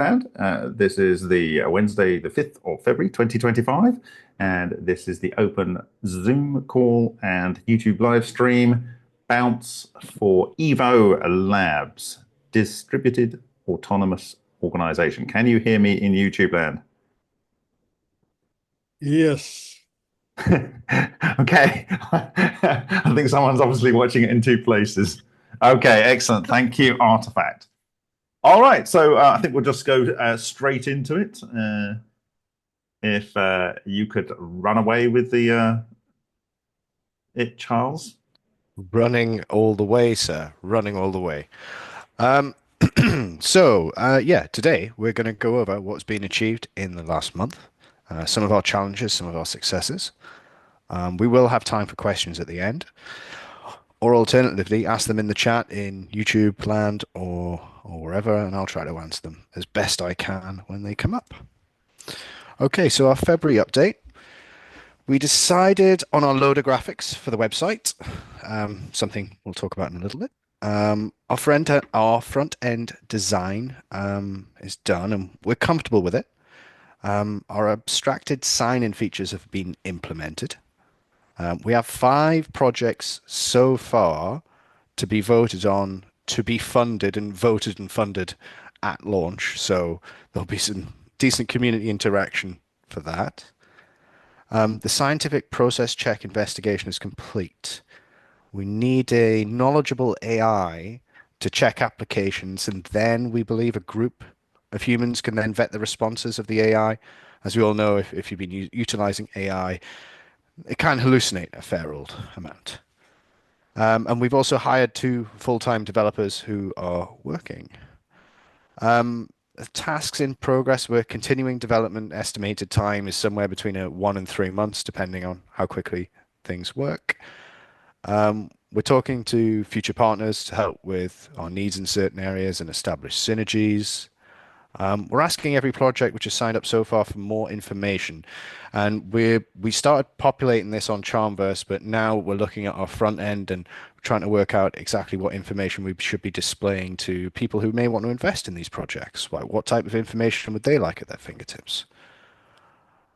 And this is the Wednesday, the 5th of February, 2025. And this is the open Zoom call and YouTube live stream bounce for EVO Labs, Distributed Autonomous Organization. Can you hear me in YouTube land? Yes. Okay. I think someone's obviously watching it in two places. Okay, excellent. Thank you, Artifact. All right, so I think we'll just go straight into it. If you could run away with the it, Charles. Running all the way, sir. Running all the way. Um, yeah, today we're going to go over what's been achieved in the last month, some of our challenges, some of our successes. We will have time for questions at the end, or alternatively, ask them in the chat in YouTube land or wherever, and I'll try to answer them as best I can when they come up. Okay, so our February update. We decided on our loader graphics for the website, something we'll talk about in a little bit. Our front end design is done and we're comfortable with it. Our abstracted sign-in features have been implemented. We have 5 projects so far to be voted on, to be funded and voted and funded at launch. So there'll be some decent community interaction for that. The scientific process check investigation is complete. We need a knowledgeable AI to check applications, and then we believe a group of humans can then vet the responses of the AI. As we all know, if you've been utilizing AI, it can hallucinate a fair old amount. And we've also hired 2 full-time developers who are working. Tasks in progress. We're continuing development. Estimated time is somewhere between 1 and 3 months, depending on how quickly things work. We're talking to future partners to help with our needs in certain areas and establish synergies. We're asking every project which has signed up so far for more information, and we started populating this on Charmverse, but now we're looking at our front end and trying to work out exactly what information we should be displaying to people who may want to invest in these projects. What type of information would they like at their fingertips?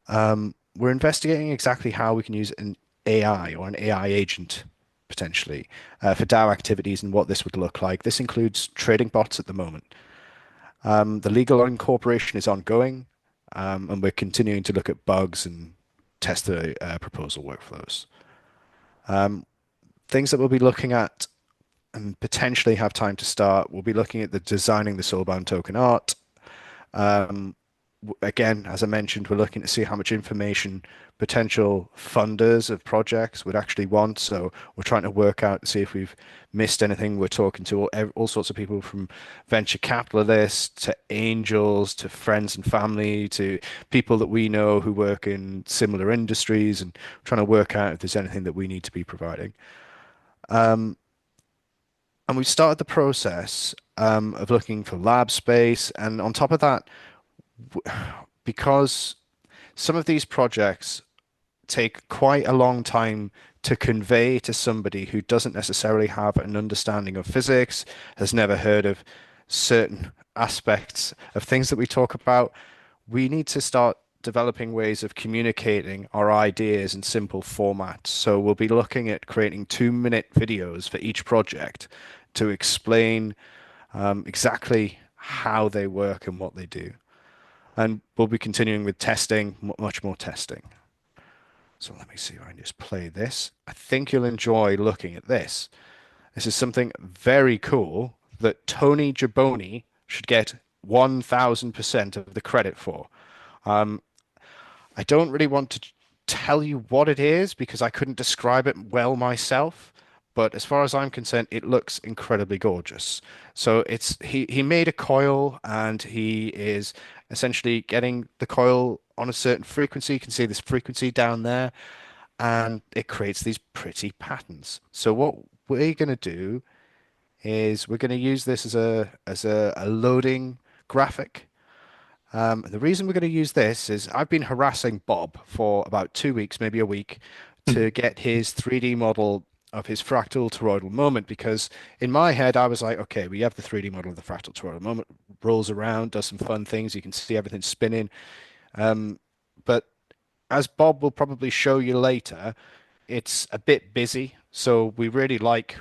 We're investigating exactly how we can use an AI or an AI agent potentially for DAO activities and what this would look like. This includes trading bots at the moment. The legal incorporation is ongoing, and we're continuing to look at bugs and test the proposal workflows. Things that we'll be looking at and potentially have time to start, we'll be looking at the designing the soulbound token art. Again, as I mentioned, we're looking to see how much information potential funders of projects would actually want. So we're trying to work out to see if we've missed anything. We're talking to all sorts of people from venture capitalists to angels to friends and family to people that we know who work in similar industries and trying to work out if there's anything that we need to be providing. And we've started the process of looking for lab space. And on top of that, because some of these projects take quite a long time to convey to somebody who doesn't necessarily have an understanding of physics, has never heard of certain aspects of things that we talk about, we need to start developing ways of communicating our ideas in simple formats. So we'll be looking at creating 2-minute videos for each project to explain exactly how they work and what they do. And we'll be continuing with testing, much more testing. So let me see if I can just play this. I think you'll enjoy looking at this. This is something very cool that Tony Gibboni should get 1000% of the credit for. I don't really want to tell you what it is because I couldn't describe it well myself. But as far as I'm concerned, it looks incredibly gorgeous. So he made a coil and he is essentially getting the coil on a certain frequency. You can see this frequency down there, and it creates these pretty patterns. So what we're going to do is we're going to use this as a loading graphic. The reason we're going to use this is I've been harassing Bob for about 2 weeks, maybe a week, to get his 3D model of his fractal toroidal moment, because in my head I was like, okay, we have the 3D model of the fractal toroidal moment, rolls around, does some fun things, you can see everything spinning. But as Bob will probably show you later, it's a bit busy. So we really like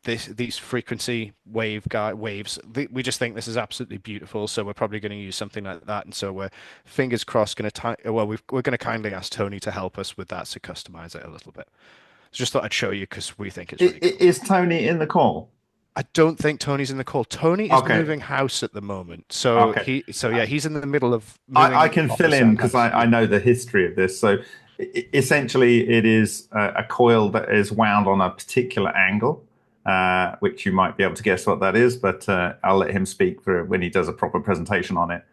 these frequency waves. We just think this is absolutely beautiful. So we're probably going to use something like that. And so we're fingers crossed going to we're going to kindly ask Tony to help us with that to customize it a little bit. So just thought I'd show you because we think it's really cool. Is Tony in the call? I don't think Tony's in the call. Tony is Okay, moving house at the moment. So okay. yeah, he's in the middle of I moving can fill office in out because house. I know the history of this. So essentially, it is a coil that is wound on a particular angle, which you might be able to guess what that is, but I'll let him speak for when he does a proper presentation on it.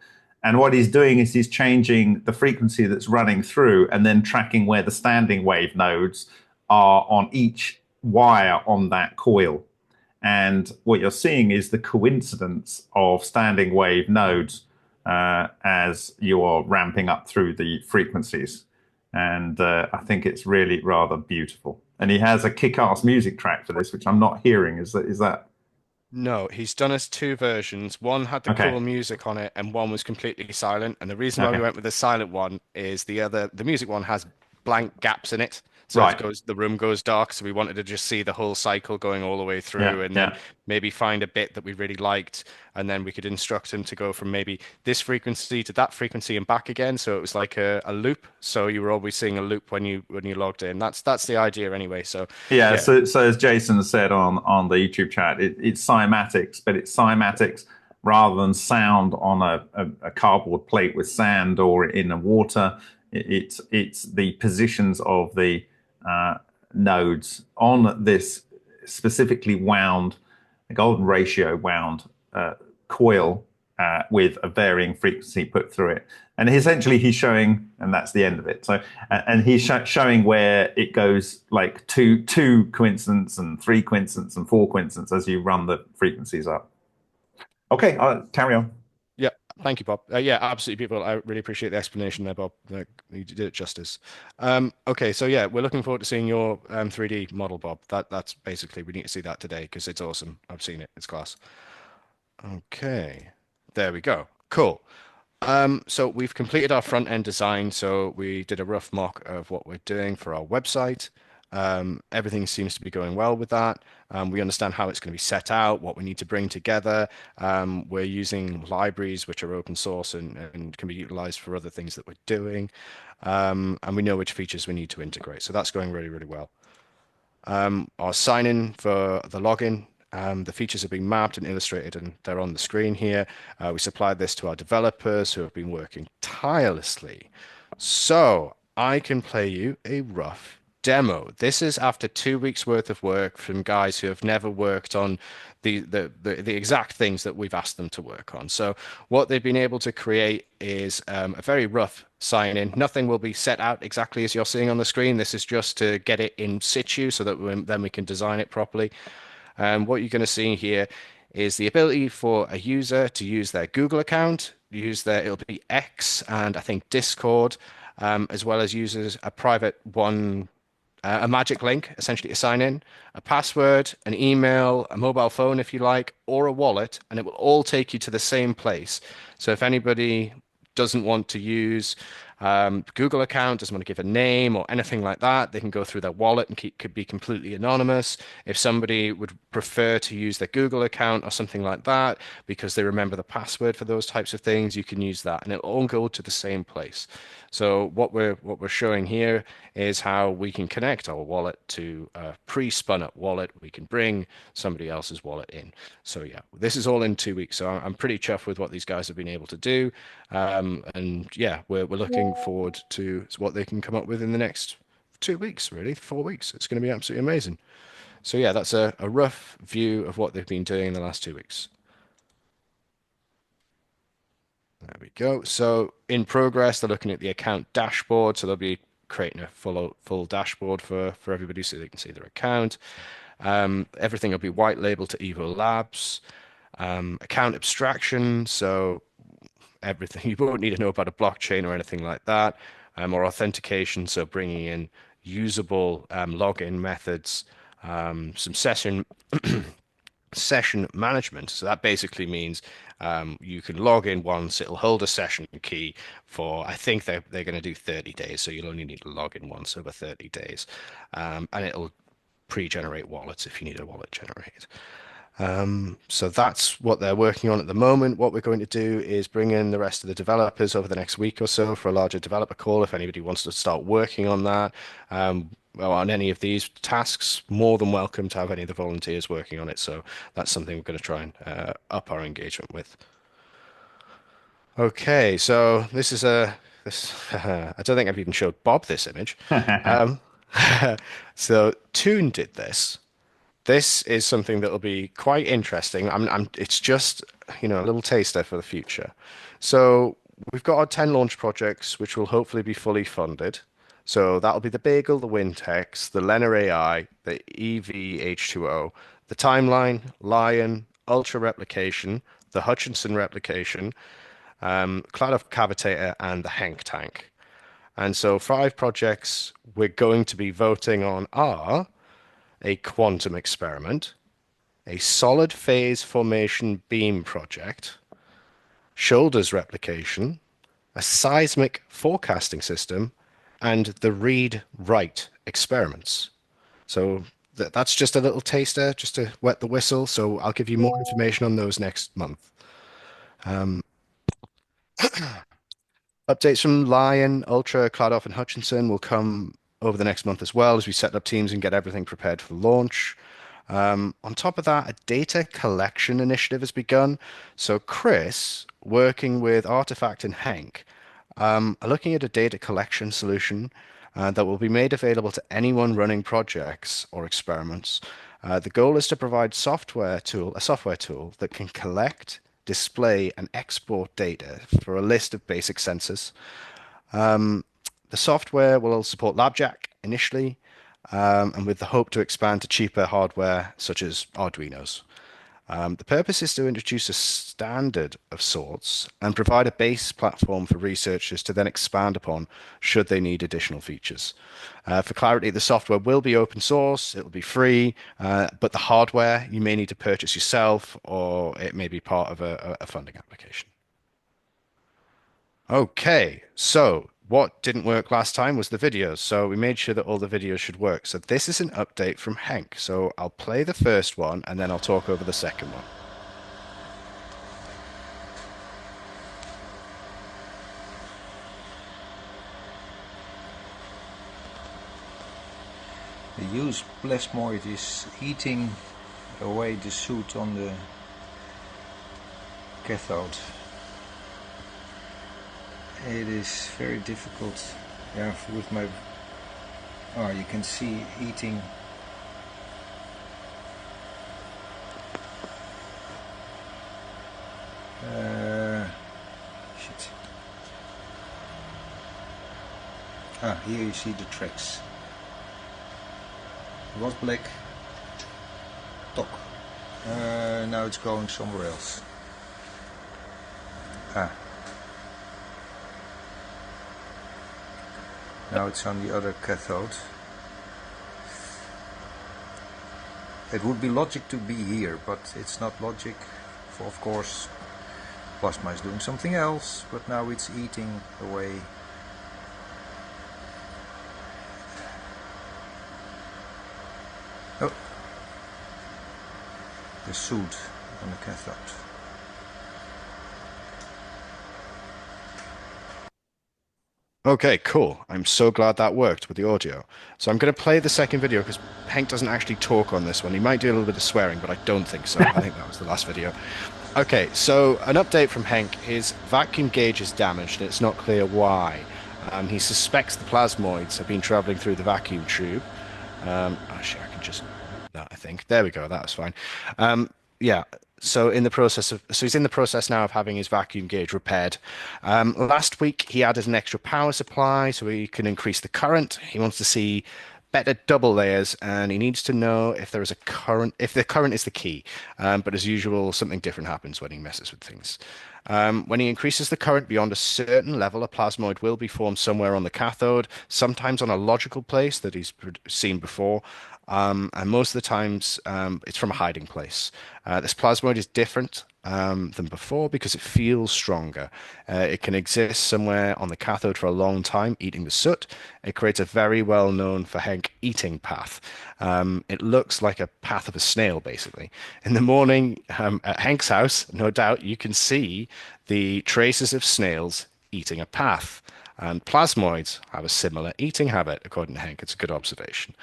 And what he's doing is he's changing the frequency that's running through and then tracking where the standing wave nodes are on each wire on that coil. And what you're seeing is the coincidence of standing wave nodes as you're ramping up through the frequencies. And I think it's really rather beautiful. And he has a kick-ass music track for this, which I'm not hearing. Is that No, he's done us two versions. One had the okay? cool music on it, and one was completely silent. And the reason why we Okay, went with the silent one is the music one has blank gaps in it. So right. the room goes dark. So we wanted to just see the whole cycle going all the way Yeah, through, and then yeah. maybe find a bit that we really liked, and then we could instruct him to go from maybe this frequency to that frequency and back again. So it was like a loop. So you were always seeing a loop when you logged in. That's the idea anyway. So Yeah, yeah. so as Jason said on the YouTube chat, it's cymatics, but it's cymatics rather than sound on a cardboard plate with sand or in the water. It's the positions of the nodes on this specifically wound, golden ratio wound coil with a varying frequency put through it. And essentially, he's showing, and that's the end of it. So, and he's showing where it goes like two coincidence and three coincidence and four coincidence as you run the frequencies up. Okay, carry on. Yeah, thank you, Bob. Yeah, absolutely, people. I really appreciate the explanation there, Bob. You did it justice. Okay, so yeah, we're looking forward to seeing your 3D model, Bob. That's basically we need to see that today because it's awesome. I've seen it. It's class. Okay, there we go. Cool. So we've completed our front end design. So we did a rough mock of what we're doing for our website. Everything seems to be going well with that. We understand how it's going to be set out, what we need to bring together. We're using libraries which are open source and can be utilized for other things that we're doing. And we know which features we need to integrate. So that's going really, really well. Our sign in for the login. The features have been mapped and illustrated, and they're on the screen here. We supplied this to our developers who have been working tirelessly. So I can play you a rough demo. This is after 2 weeks worth of work from guys who have never worked on the exact things that we've asked them to work on. So what they've been able to create is a very rough sign in. Nothing will be set out exactly as you're seeing on the screen. This is just to get it in situ so that then we can design it properly. And what you're going to see here is the ability for a user to use their Google account, it'll be X and I think Discord, as well as users a private one, a magic link, essentially to sign in, a password, an email, a mobile phone if you like, or a wallet, and it will all take you to the same place. So if anybody doesn't want to use Google account, doesn't want to give a name or anything like that, they can go through their wallet and could be completely anonymous. If somebody would prefer to use their Google account or something like that because they remember the password for those types of things, you can use that, and it'll all go to the same place. So what we're showing here is how we can connect our wallet to a pre-spun up wallet. We can bring somebody else's wallet in. So yeah, this is all in 2 weeks. So I'm pretty chuffed with what these guys have been able to do. And yeah, we're looking forward to what they can come up with in the next 2 weeks, really, 4 weeks. It's going to be absolutely amazing. So yeah, that's a rough view of what they've been doing in the last 2 weeks. There we go. So in progress, they're looking at the account dashboard. So they'll be creating a full dashboard for everybody so they can see their account. Everything will be white labeled to EVO Labs. Account abstraction. So everything you won't need to know about a blockchain or anything like that, or authentication. So bringing in usable login methods some session management. So that basically means you can log in once, it'll hold a session key for, I think they're going to do 30 days. So you'll only need to log in once over 30 days. And it'll pre-generate wallets if you need a wallet generated. So that's what they're working on at the moment. What we're going to do is bring in the rest of the developers over the next week or so for a larger developer call. If anybody wants to start working on that, well, on any of these tasks, more than welcome to have any of the volunteers working on it. So that's something we're going to try and up our engagement with. Okay, so this is this. I don't think I've even showed Bob this image. Um, so Toon did this. This is something that will be quite interesting. It's just, a little taster for the future. So we've got our 10 launch projects, which will hopefully be fully funded. So that'll be the Bagel, the Wintex, the LENR AI, the EVH2O, the Timeline, Lion, Ultra Replication, the Hutchinson Replication, Cloud of Cavitator, and the Hank Tank. And so 5 projects we're going to be voting on are a quantum experiment, a solid phase formation beam project, shoulders replication, a seismic forecasting system, and the read-write experiments. So that's just a little taster, just to wet the whistle. So I'll give you more information on those next month. Updates from Lion, Ultra, Cloudoff, and Hutchinson will come over the next month as well as we set up teams and get everything prepared for launch. On top of that, a data collection initiative has begun. So Chris, working with Artifact and Hank, are looking at a data collection solution that will be made available to anyone running projects or experiments. The goal is to provide a software tool that can collect, display, and export data for a list of basic sensors. The software will support LabJack initially, and with the hope to expand to cheaper hardware such as Arduinos. The purpose is to introduce a standard of sorts and provide a base platform for researchers to then expand upon should they need additional features. For clarity, the software will be open source, it will be free, but the hardware you may need to purchase yourself or it may be part of a funding application. Okay, so what didn't work last time was the videos. So we made sure that all the videos should work. So this is an update from Hank. So I'll play the first one and then I'll talk over the second one. The used plasmoid is eating away the soot on the cathode. It is very difficult, yeah, with my, oh, you can see eating. Shit. Ah, here you see the tracks. It was black. Talk. Now it's going somewhere else. Ah. Now it's on the other cathode. It would be logic to be here, but it's not logic. For, of course, plasma is doing something else, but now it's eating away. Oh, the soot on the cathode. Okay, cool. I'm so glad that worked with the audio. So I'm going to play the second video because Hank doesn't actually talk on this one. He might do a little bit of swearing, but I don't think so. I think that was the last video. Okay, so an update from Hank. His vacuum gauge is damaged and it's not clear why. He suspects the plasmoids have been traveling through the vacuum tube. Actually, I can just... that, I think. There we go. That was fine. Yeah, so he's in the process now of having his vacuum gauge repaired. Last week he added an extra power supply so he can increase the current. He wants to see better double layers, and he needs to know if there is a current, if the current is the key. But as usual, something different happens when he messes with things. When he increases the current beyond a certain level, a plasmoid will be formed somewhere on the cathode, sometimes on a logical place that he's seen before. And most of the times it's from a hiding place. This plasmoid is different than before because it feels stronger. It can exist somewhere on the cathode for a long time, eating the soot. It creates a very well known for Henk eating path. It looks like a path of a snail, basically. In the morning at Henk's house, no doubt, you can see the traces of snails eating a path. And plasmoids have a similar eating habit, according to Henk. It's a good observation.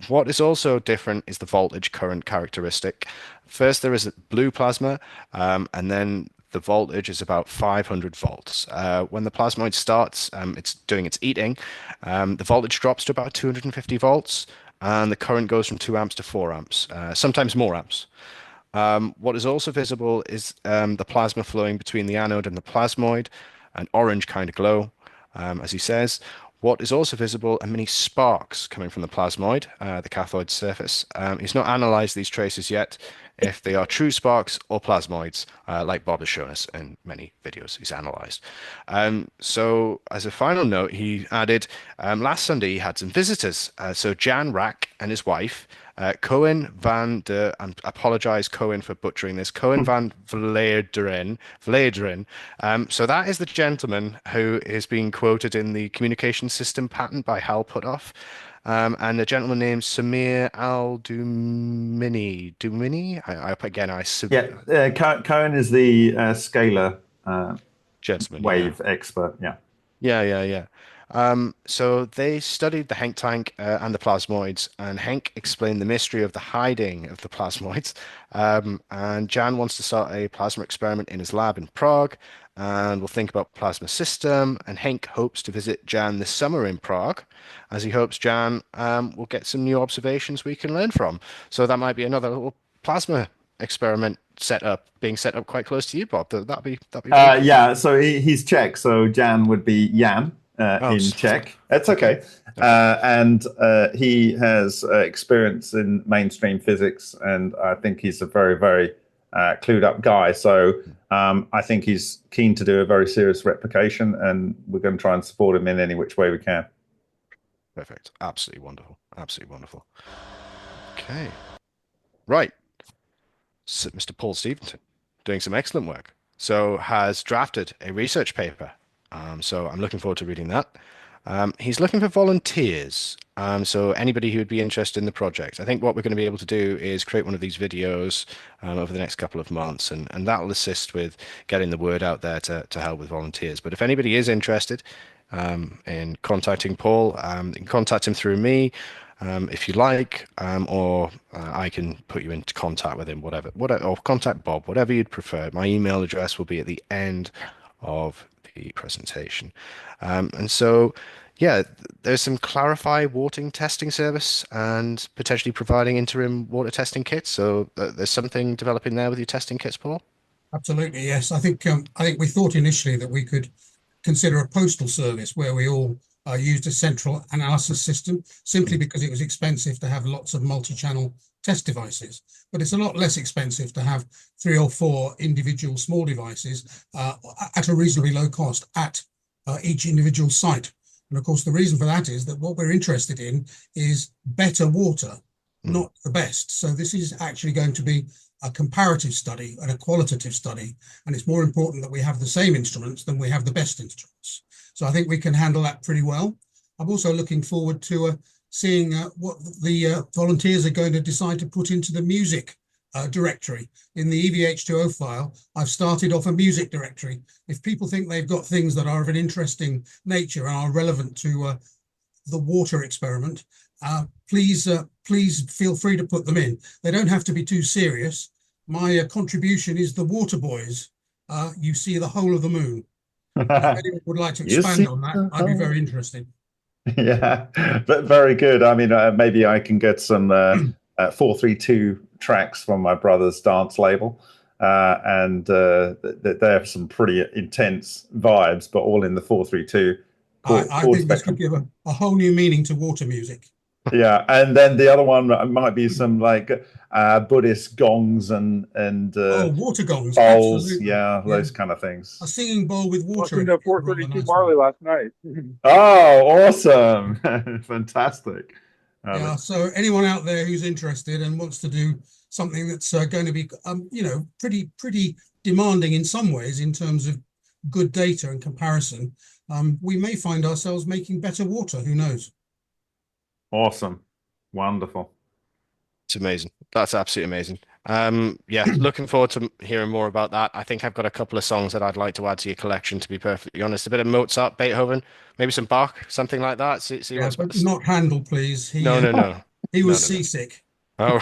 What is also different is the voltage current characteristic. First, there is blue plasma, and then the voltage is about 500 volts. When the plasmoid starts, it's doing its eating, the voltage drops to about 250 volts, and the current goes from 2 amps to 4 amps, sometimes more amps. What is also visible is the plasma flowing between the anode and the plasmoid, an orange kind of glow, as he says. What is also visible are many sparks coming from the plasmoid, the cathode surface. He's not analyzed these traces yet, if they are true sparks or plasmoids, like Bob has shown us in many videos he's analyzed. So as a final note, he added, last Sunday he had some visitors. So Jan Rack and his wife, Cohen van der, I apologize, Cohen, for butchering this, Cohen van Vlederen. So that is the gentleman who is being quoted in the communication system patent by Hal Puthoff. And the gentleman named Samir Al Dumini. Yeah, Cohen is the scalar Gentleman, yeah. wave expert. Yeah. Yeah. So they studied the Henk tank and the plasmoids, and Henk explained the mystery of the hiding of the plasmoids. And Jan wants to start a plasma experiment in his lab in Prague, and we'll think about plasma system. And Henk hopes to visit Jan this summer in Prague, as he hopes Jan will get some new observations we can learn from. So that might be another little plasma experiment being set up quite close to you, Bob. That'd be very cool. Yeah, so he's Czech, so Jan would be Jan Oh, in Czech. That's okay. And he has experience in mainstream physics, and I think he's a very, very clued up guy. So I think he's keen to do a very serious replication, and we're going to try and support him in any which way we can. Perfect. Absolutely wonderful. Absolutely wonderful. Okay. Right. So Mr. Paul Stevenson, doing some excellent work. So has drafted a research paper. So I'm looking forward to reading that. He's looking for volunteers. So anybody who would be interested in the project. I think what we're going to be able to do is create one of these videos over the next couple of months, and that'll assist with getting the word out there to help with volunteers. But if anybody is interested in contacting Paul, you can contact him through me. If you like, or I can put you into contact with him, whatever, or contact Bob, whatever you'd prefer. My email address will be at the end of the presentation. And so, yeah, there's some clarify water testing service and potentially providing interim water testing kits. So there's something developing there with your testing kits, Paul? Absolutely, yes. I think we thought initially that we could consider a postal service where we all used a central analysis system, simply because it was expensive to have lots of multi-channel test devices. But it's a lot less expensive to have 3 or 4 individual small devices at a reasonably low cost at each individual site. And of course, the reason for that is that what we're interested in is better water, not the best. So this is actually going to be a comparative study and a qualitative study. And it's more important that we have the same instruments than we have the best instruments. So I think we can handle that pretty well. I'm also looking forward to seeing what the volunteers are going to decide to put into the music directory. In the EVH2O file, I've started off a music directory. If people think they've got things that are of an interesting nature and are relevant to the water experiment, please feel free to put them in. They don't have to be too serious. My contribution is the water boys. You see the whole of the moon. If anyone would like to expand on that, I'd be very interested. Yeah, but very good. I mean, maybe I can get some 432 tracks from my brother's dance label, and they have some pretty intense vibes, but all in the 432. I think this could give a whole new meaning to water music. Yeah, and then the other one might be some like Buddhist gongs and water gongs, bowls, absolutely. yeah, those kind of things. A singing bowl with water. Listened to 432 Barley last night. Oh, awesome! Fantastic. Yeah, so anyone out there who's interested and wants to do something that's going to be, pretty demanding in some ways in terms of good data and comparison, we may find ourselves making better water. Who knows? Awesome. Wonderful. It's amazing. That's absolutely amazing. Yeah, looking forward to hearing more about that. I think I've got a couple of songs that I'd like to add to your collection, to be perfectly honest. A bit of Mozart, Beethoven, maybe some Bach, something like that. See Yeah, what's but best. not Handel, please. No, no, no. He No, was no, no. seasick. Oh,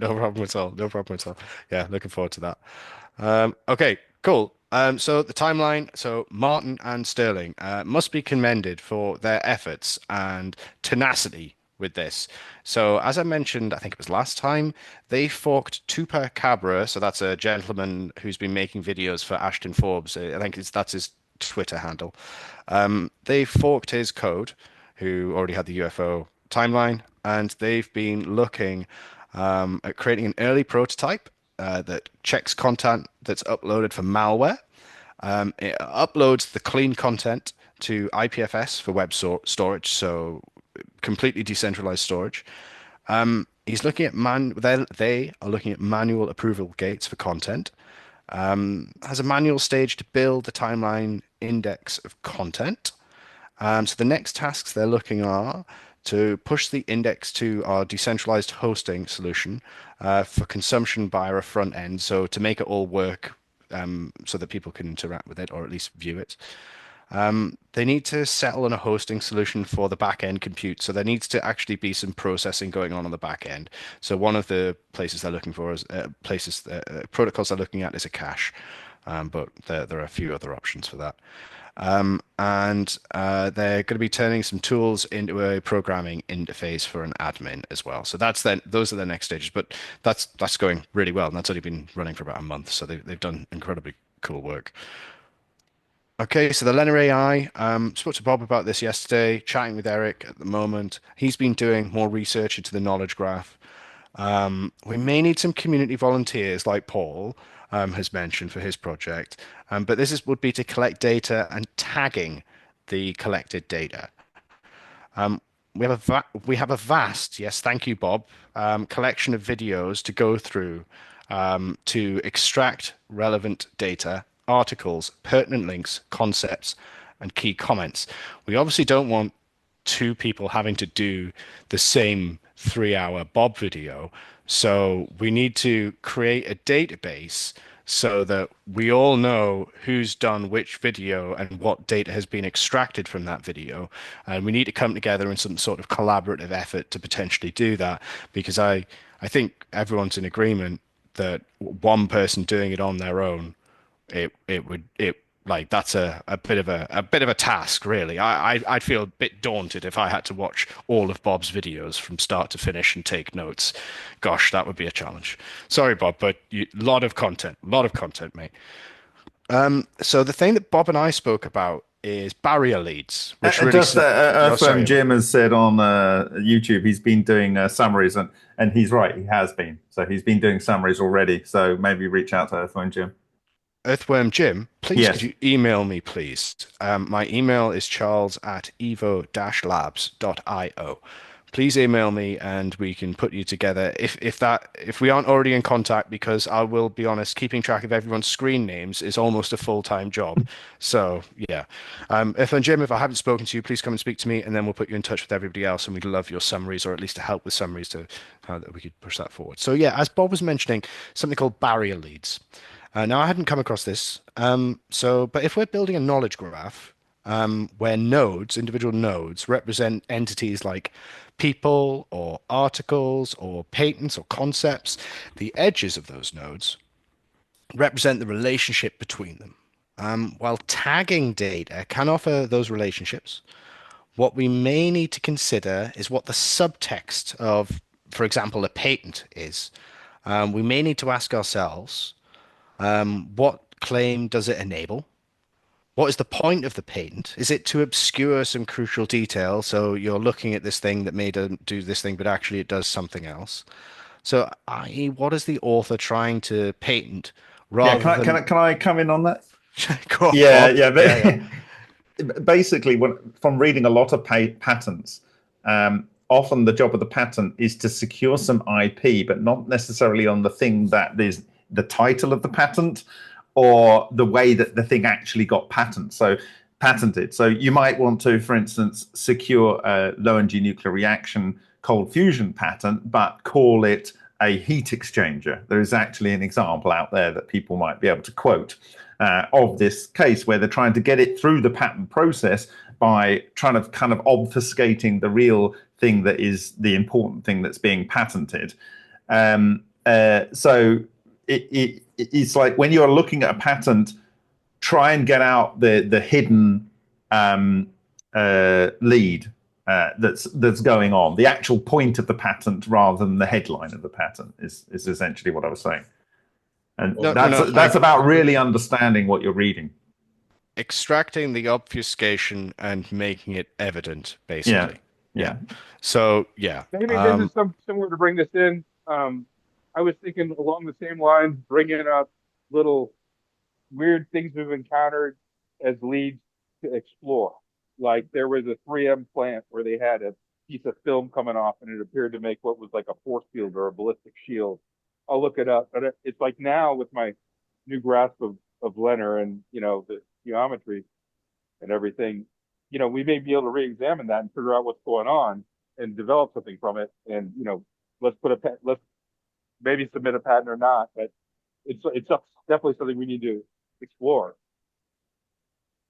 no problem at all. No problem at all. Yeah, looking forward to that. Okay, cool. So the timeline. So Martin and Sterling must be commended for their efforts and tenacity with this. So as I mentioned, I think it was last time, they forked Tupac Cabra. So that's a gentleman who's been making videos for Ashton Forbes. I think that's his Twitter handle. They forked his code, who already had the UFO timeline, and they've been looking at creating an early prototype that checks content that's uploaded for malware. It uploads the clean content to IPFS for web storage, so completely decentralized storage. He's looking at they are looking at manual approval gates for content. Has a manual stage to build the timeline index of content. So the next tasks they're looking are to push the index to our decentralized hosting solution for consumption via a front end. So to make it all work so that people can interact with it or at least view it. They need to settle on a hosting solution for the back end compute. So there needs to actually be some processing going on the back end. So one of the places they're looking for is protocols they're looking at is a cache, but there are a few other options for that. And they're going to be turning some tools into a programming interface for an admin as well. So those are the next stages, but that's going really well, and that's only been running for about a month. So they've done incredibly cool work. Okay, so the LENR AI, spoke to Bob about this yesterday, chatting with Eric at the moment. He's been doing more research into the knowledge graph. We may need some community volunteers like Paul has mentioned for his project, but would be to collect data and tagging the collected data. We have a vast, yes, thank you, Bob, collection of videos to go through to extract relevant data, articles, pertinent links, concepts, and key comments. We obviously don't want two people having to do the same 3-hour Bob video. So we need to create a database so that we all know who's done which video and what data has been extracted from that video. And we need to come together in some sort of collaborative effort to potentially do that, because I think everyone's in agreement that one person doing it on their own, it like that's a bit of a task, really. I'd feel a bit daunted if I had to watch all of Bob's videos from start to finish and take notes. Gosh, that would be a challenge. Sorry, Bob, but lot of content, mate. So the thing that Bob and I spoke about is barrier leads, which really Just Earthworm sorry. Jim has said on YouTube he's been doing summaries, and he's right, he has been. So he's been doing summaries already. So maybe reach out to Earthworm Jim. Earthworm Jim, please, Yes. could you email me, please? My email is charles@evo-labs.io. Please email me and we can put you together if we aren't already in contact, because I will be honest, keeping track of everyone's screen names is almost a full-time job. So yeah. Earthworm Jim, if I haven't spoken to you, please come and speak to me, and then we'll put you in touch with everybody else, and we'd love your summaries, or at least to help with summaries to how that we could push that forward. So yeah, as Bob was mentioning, something called barrier leads. Now, I hadn't come across this. But if we're building a knowledge graph where individual nodes, represent entities like people or articles or patents or concepts, the edges of those nodes represent the relationship between them. While tagging data can offer those relationships, what we may need to consider is what the subtext of, for example, a patent is. We may need to ask ourselves, what claim does it enable? What is the point of the patent? Is it to obscure some crucial detail? So you're looking at this thing that may do this thing, but actually it does something else. So, i.e., what is the author trying to patent Yeah, rather than can I come in on that? go on, Yeah, Bob? yeah. Yeah, Basically, from reading a lot of patents, often the job of the patent is to secure some IP, but not necessarily on the thing that is the title of the patent or the way that the thing actually got patented. So you might want to, for instance, secure a low energy nuclear reaction cold fusion patent, but call it a heat exchanger. There is actually an example out there that people might be able to quote of this case where they're trying to get it through the patent process by trying to kind of obfuscating the real thing that is the important thing that's being patented. So it's like when you're looking at a patent, try and get out the hidden lead that's going on, the actual point of the patent rather than the headline of the patent is essentially what I was saying. And that's about really understanding what you're reading. Extracting the obfuscation and making it evident, basically. Yeah. So, yeah. Maybe this is somewhere to bring this in. I was thinking along the same lines, bringing up little weird things we've encountered as leads to explore. Like there was a 3M plant where they had a piece of film coming off and it appeared to make what was like a force field or a ballistic shield. I'll look it up, but it's like now with my new grasp of LENR and, you know, the geometry and everything, you know, we may be able to re-examine that and figure out what's going on and develop something from it. And, you know, let's maybe submit a patent or not, but it's definitely something we need to explore.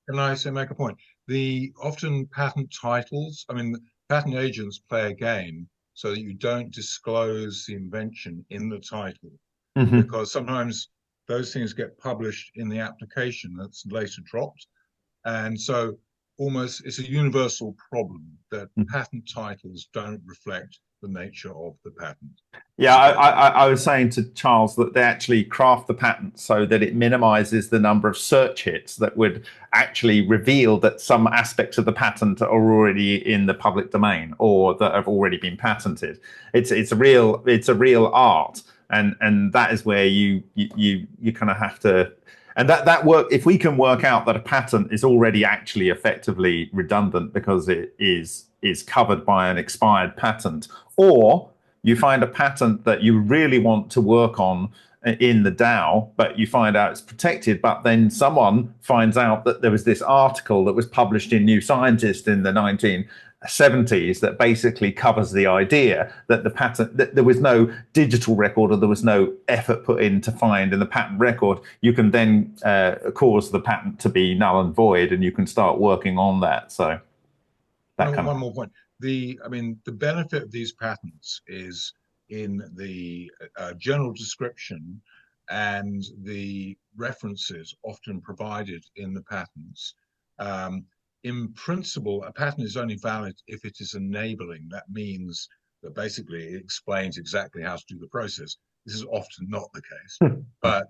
Can I make a point? The often patent titles, I mean, patent agents play a game so that you don't disclose the invention in the title, because sometimes those things get published in the application that's later dropped. And so almost it's a universal problem that patent titles don't reflect the nature of the patent. Yeah, I was saying to Charles that they actually craft the patent so that it minimizes the number of search hits that would actually reveal that some aspects of the patent are already in the public domain or that have already been patented. It's a real art, and that is where you kind of have to. And that work, if we can work out that a patent is already actually effectively redundant because it is covered by an expired patent, or you find a patent that you really want to work on in the DAO, but you find out it's protected, but then someone finds out that there was this article that was published in New Scientist in the 1970s that basically covers the idea that the patent, that there was no digital record or there was no effort put in to find in the patent record, you can then cause the patent to be null and void, and you can start working on that. So one more point. The benefit of these patents is in the general description and the references often provided in the patents. In principle, a patent is only valid if it is enabling. That means that basically it explains exactly how to do the process. This is often not the case. But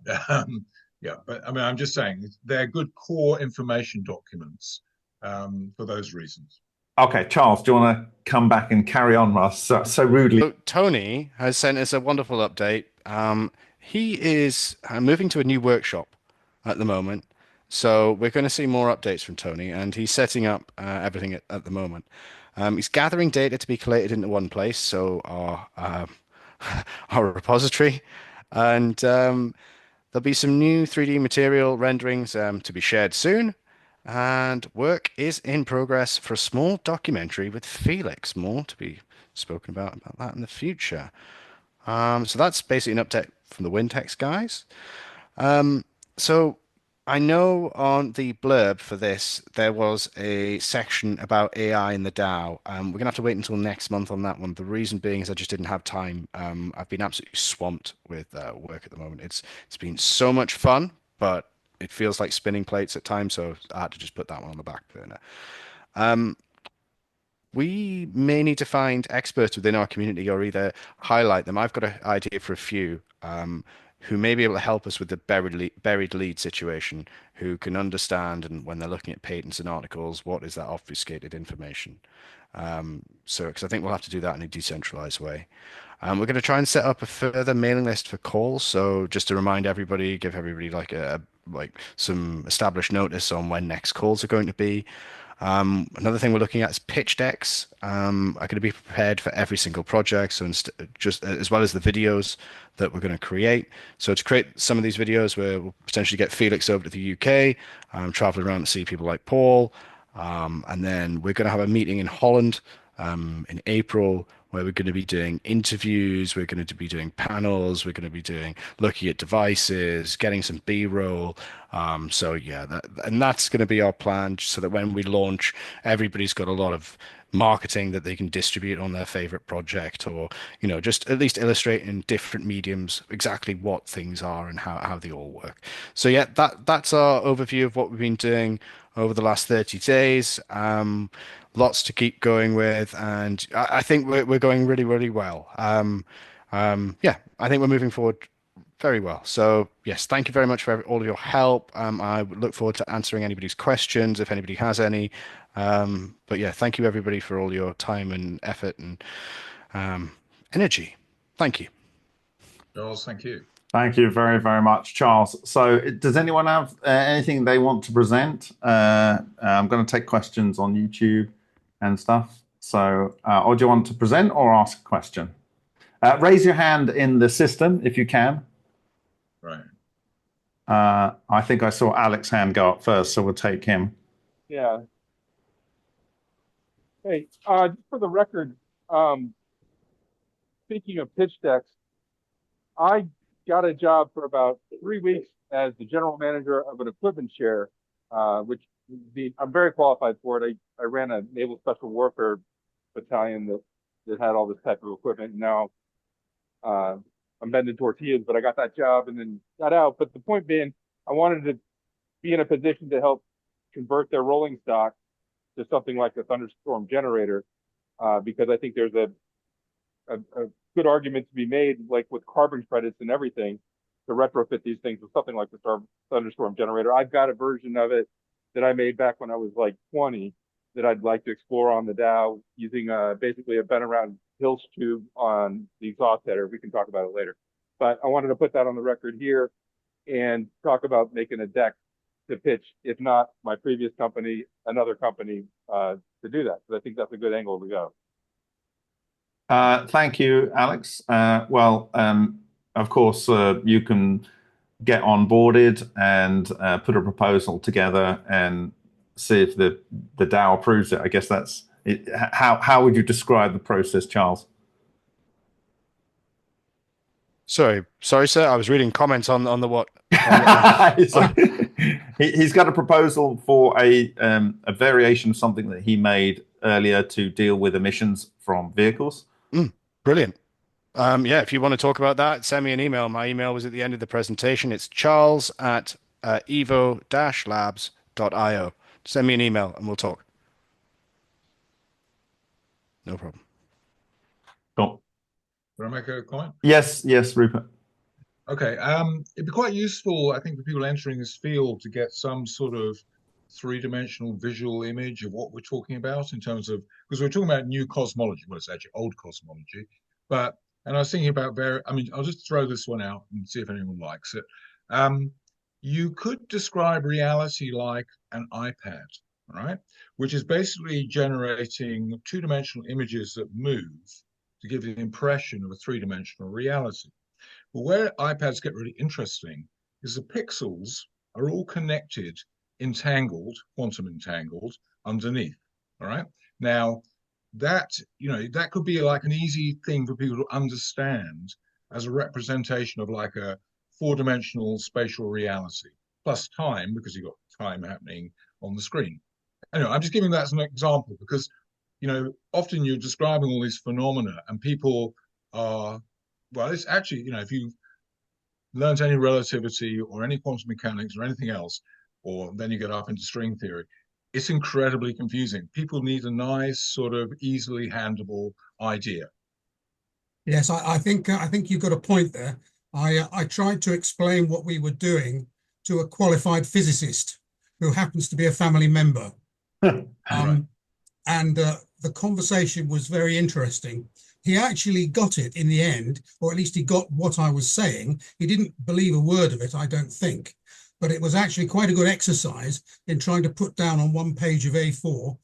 I'm just saying they're good core information documents for those reasons. Okay, Charles, do you want to come back and carry on, Russ? So rudely. So Tony has sent us a wonderful update. He is moving to a new workshop at the moment. So we're going to see more updates from Tony, and he's setting up everything at the moment. He's gathering data to be collated into one place, so our repository, and there'll be some new 3D material renderings to be shared soon. And work is in progress for a small documentary with Felix. More to be spoken about that in the future. So that's basically an update from the Wintex guys. So I know on the blurb for this, there was a section about AI in the DAO. We're going to have to wait until next month on that one. The reason being is I just didn't have time. I've been absolutely swamped with work at the moment. It's been so much fun, but it feels like spinning plates at times, so I had to just put that one on the back burner. We may need to find experts within our community or either highlight them. I've got an idea for a few who may be able to help us with the buried lead situation, who can understand, and when they're looking at patents and articles, what is that obfuscated information? Because I think we'll have to do that in a decentralized way. We're going to try and set up a further mailing list for calls. So just to remind everybody, give everybody like some established notice on when next calls are going to be. Another thing we're looking at is pitch decks. Are going to be prepared for every single project, so just as well as the videos that we're going to create. So to create some of these videos, we'll potentially get Felix over to the UK, travel around to see people like Paul, and then we're going to have a meeting in Holland in April, where we're going to be doing interviews, we're going to be doing panels, we're going to be looking at devices, getting some B-roll. So yeah, that's going to be our plan, so that when we launch, everybody's got a lot of marketing that they can distribute on their favorite project, or just at least illustrate in different mediums exactly what things are and how they all work. So yeah, that's our overview of what we've been doing over the last 30 days. Lots to keep going with, and I think we're going really, really well. Yeah, I think we're moving forward very well. So yes, thank you very much for all of your help. I would look forward to answering anybody's questions if anybody has any. But yeah, thank you everybody for all your time and effort and energy. Thank you. Charles, thank you. Thank you very, very much, Charles. So does anyone have anything they want to present? I'm going to take questions on YouTube and stuff. So, or do you want to present or ask a question? Raise your hand in the system if you can. Right. I think I saw Alex's hand go up first, so we'll take him. Yeah. Hey, just for the record, speaking of pitch decks, I got a job for about 3 weeks as the general manager of an equipment share, which I'm very qualified for it. I ran a naval special warfare battalion that had all this type of equipment. And now I'm bending tortillas, but I got that job and then got out. But the point being, I wanted to be in a position to help convert their rolling stock to something like a thunderstorm generator, because I think there's a good argument to be made, like with carbon credits and everything, to retrofit these things with something like the thunderstorm generator. I've got a version of it that I made back when I was like 20 that I'd like to explore on the DAO using basically a bent around Hills tube on the exhaust header. We can talk about it later. But I wanted to put that on the record here and talk about making a deck to pitch, if not my previous company, another company to do that. Because I think that's a good angle to go. Thank you, Alex. Of course, you can get onboarded and put a proposal together and see if the DAO approves it. I guess that's it. How would you describe the process, Charles? Sorry, sir. I was reading comments on the what. He's got a proposal for a variation of something that he made earlier to deal with emissions from vehicles. Brilliant. Yeah, if you want to talk about that, send me an email. My email was at the end of the presentation. It's charles@evo-labs.io. Send me an email and we'll talk. No problem. Cool. Can I make a comment? Yes, Rupert. Okay. It'd be quite useful, I think, for people entering this field to get some sort of three-dimensional visual image of what we're talking about in terms of, because we're talking about new cosmology. Well, it's actually old cosmology, and I was thinking about I'll just throw this one out and see if anyone likes it. You could describe reality like an iPad, right? Which is basically generating two-dimensional images that move to give you the impression of a three-dimensional reality. But where iPads get really interesting is the pixels are all connected, quantum entangled underneath. All right. Now that could be like an easy thing for people to understand as a representation of like a four-dimensional spatial reality plus time, because you've got time happening on the screen. Anyway, I'm just giving that as an example because often you're describing all these phenomena and people are, well, it's actually, if you've learned any relativity or any quantum mechanics or anything else, or then you get up into string theory, it's incredibly confusing. People need a nice sort of easily handleable idea. Yes, I think you've got a point there. I tried to explain what we were doing to a qualified physicist who happens to be a family member. Right. And the conversation was very interesting. He actually got it in the end, or at least he got what I was saying. He didn't believe a word of it, I don't think. but it was actually quite a good exercise in trying to put down on one page of A4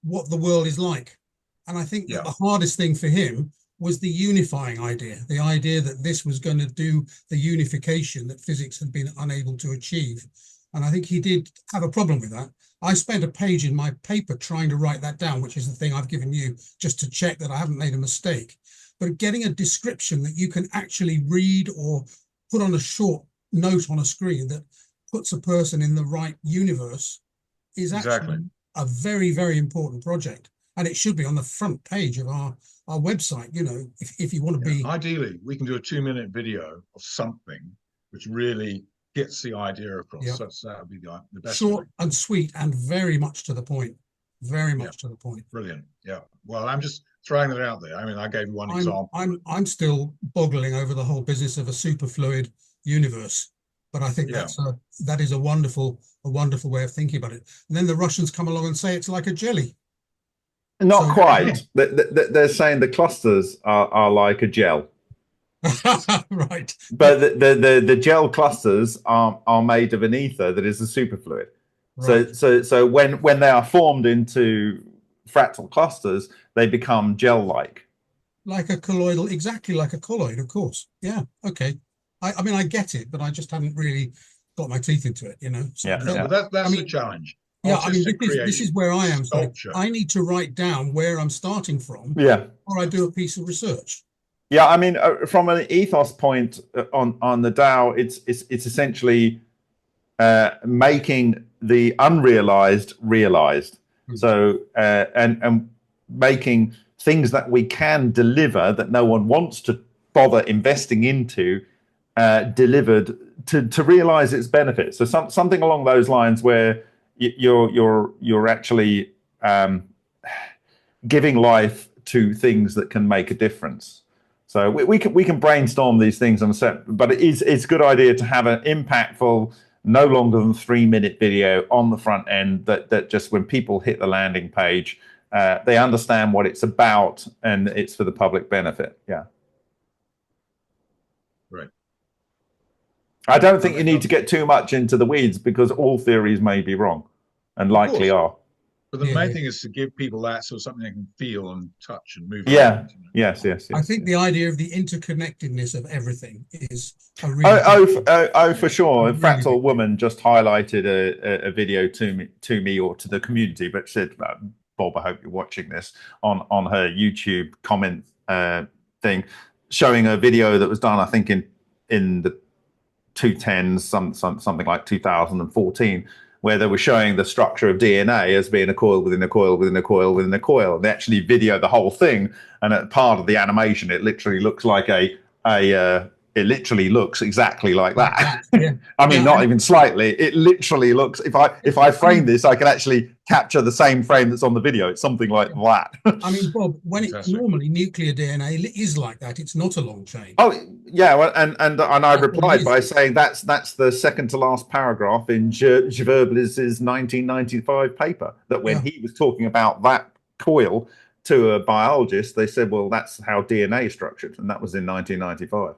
what the world is like. And I think that the hardest thing for him was the unifying idea, the idea that this was going to do the unification that physics had been unable to achieve. And I think he did have a problem with that. I spent a page in my paper trying to write that down, which is the thing I've given you just to check that I haven't made a mistake. But getting a description that you can actually read or put on a short note on a screen that puts a person in the right universe is actually a very, very important project. And it should be on the front page of our website, you know, if you want to be. Ideally, we can do a 2-minute video of something which really gets the idea across. So that would be the best. Short and sweet and very much to the point. Very much to the point. Brilliant. Yeah. Well, I'm just throwing it out there. I mean, I gave you one example. I'm still boggling over the whole business of a superfluid universe. But I think that is a wonderful way of thinking about it. And then the Russians come along and say it's like a jelly. Not quite. They're saying the clusters are like a gel. Right. But the gel clusters are made of an ether that is a superfluid. Right. So when they are formed into fractal clusters, they become gel-like. Like a colloidal, exactly like a colloid, of course. Yeah. Okay. I mean, I get it, but I just haven't really got my teeth into it, you know. So But that's the challenge. Yeah, I mean, this is where I am. So I need to write down where I'm starting from. Yeah. Or I do a piece of research. Yeah, I mean, from an ethos point on the DAO, it's essentially making the unrealized realized. Mm-hmm. So and making things that we can deliver that no one wants to bother investing into delivered to realize its benefits. So something along those lines where you're actually giving life to things that can make a difference. So we can brainstorm these things on a set, but it's a good idea to have an impactful, no longer than 3-minute video on the front end that just when people hit the landing page, they understand what it's about and it's for the public benefit. Yeah. Right. I don't think you need to get too much into the weeds because all theories may be wrong and likely are. But the main thing is to give people that sort of something they can feel and touch and move. Yeah. Yes. I think the idea of the interconnectedness of everything is a really for sure. A Fractal woman just highlighted a video to me or to the community, but said, Bob, I hope you're watching this on her YouTube comment thing, showing a video that was done, I think in the 2010s, something like 2014. Where they were showing the structure of DNA as being a coil within a coil within a coil within a coil. And they actually video the whole thing. And at part of the animation, it literally looks like it literally looks exactly like that. Yeah. I mean, not even slightly. It literally looks, if I frame this, I can actually capture the same frame that's on the video. It's something like that. I mean, Bob, when normally nuclear DNA is like that, it's not a long chain. Oh, yeah. Well, and I replied by saying that's the second to last paragraph in Geverblis' 1995 paper, that when he was talking about that coil to a biologist, they said, well, that's how DNA is structured. And that was in 1995.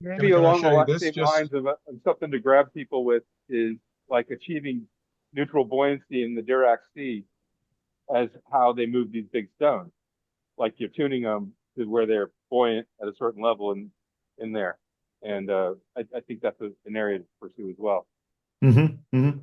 Maybe along the same lines of something to grab people with is like achieving neutral buoyancy in the Dirac Sea as how they move these big stones. Like you're tuning them to where they're buoyant at a certain level in there. And I think that's an area to pursue as well. Mm-hmm. Mm-hmm.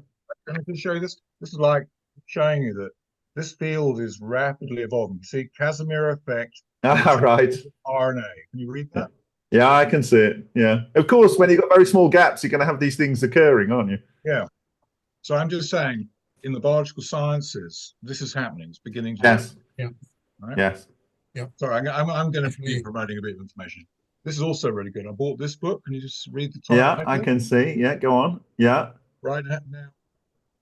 Can I just show you this? This is like showing you that this field is rapidly evolving. See, Casimir effect. Right. RNA. Can you read that? Yeah, I can see it. Yeah. Of course, when you've got very small gaps, you're going to have these things occurring, aren't you? Yeah. So I'm just saying, in the biological sciences, this is happening. It's beginning to happen. Yeah. Right? Yes. Yeah. Sorry, I'm going to be promoting a bit of information. This is also really good. I bought this book. Can you just read the title? Yeah, I can see. Yeah, go on. Yeah. Right now.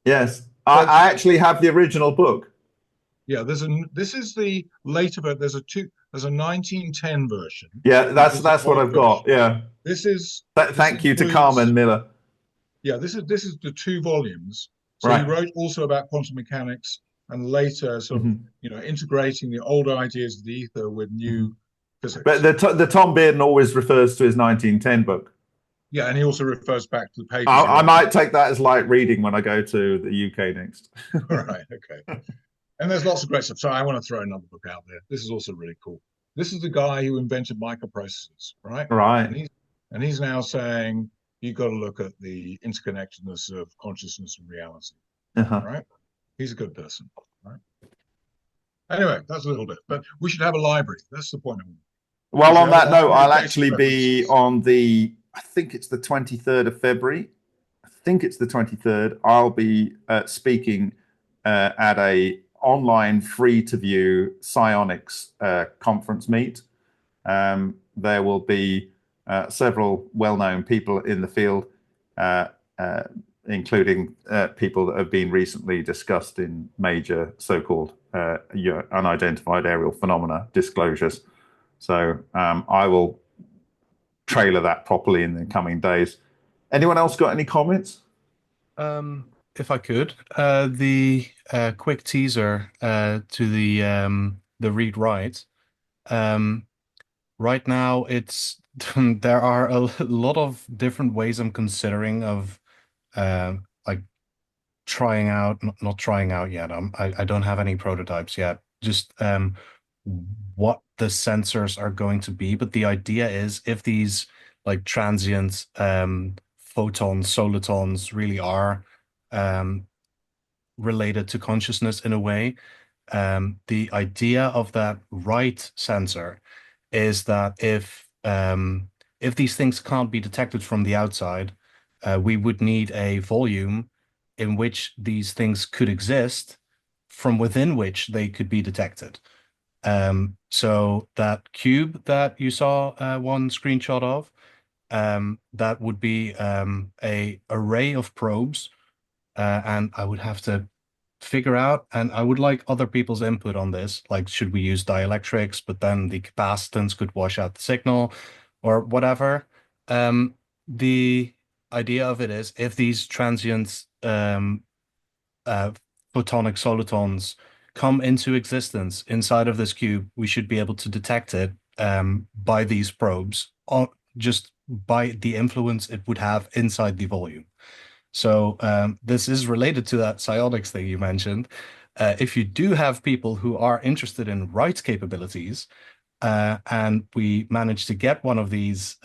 Yes. I actually have the original book. Yeah, this is the later, but there's a 1910 version. Yeah, that's what I've got. Yeah. This is thank you to Carmen Miller. Yeah, this is the 2 volumes. So he wrote also about quantum mechanics and later sort of integrating the old ideas of the ether with new physics. But the Tom Bearden always refers to his 1910 book. Yeah, and he also refers back to the pages. I might take that as light reading when I go to the UK next. All right, okay. And there's lots of great stuff. So I want to throw another book out there. This is also really cool. This is the guy who invented microprocessors, right? Right. And he's now saying you've got to look at the interconnectedness of consciousness and reality, right? He's a good person, right? Anyway, that's a little bit, but we should have a library. That's the point. Well, on that note, I'll actually be on I think it's the 23rd of February. I think it's the 23rd. I'll be speaking at a online free-to-view psionics conference meet. There will be several well-known people in the field, including people that have been recently discussed in major so-called unidentified aerial phenomena disclosures. So I will trailer that properly in the coming days. Anyone else got any comments? If I could, the quick teaser to the read write. Right now, it's there are a lot of different ways I'm considering of like trying out, not trying out yet. I don't have any prototypes yet. Just what the sensors are going to be. But the idea is if these like transient photons, solitons really are related to consciousness in a way, the idea of that right sensor is that if these things can't be detected from the outside, we would need a volume in which these things could exist, from within which they could be detected. So that cube that you saw one screenshot of, that would be a array of probes, and I would have to figure out, and I would like other people's input on this, like should we use dielectrics, but then the capacitance could wash out the signal or whatever. The idea of it is if these transient photonic solitons come into existence inside of this cube, we should be able to detect it by these probes, just by the influence it would have inside the volume. So this is related to that psionics thing you mentioned. If you do have people who are interested in write capabilities, and we manage to get one of these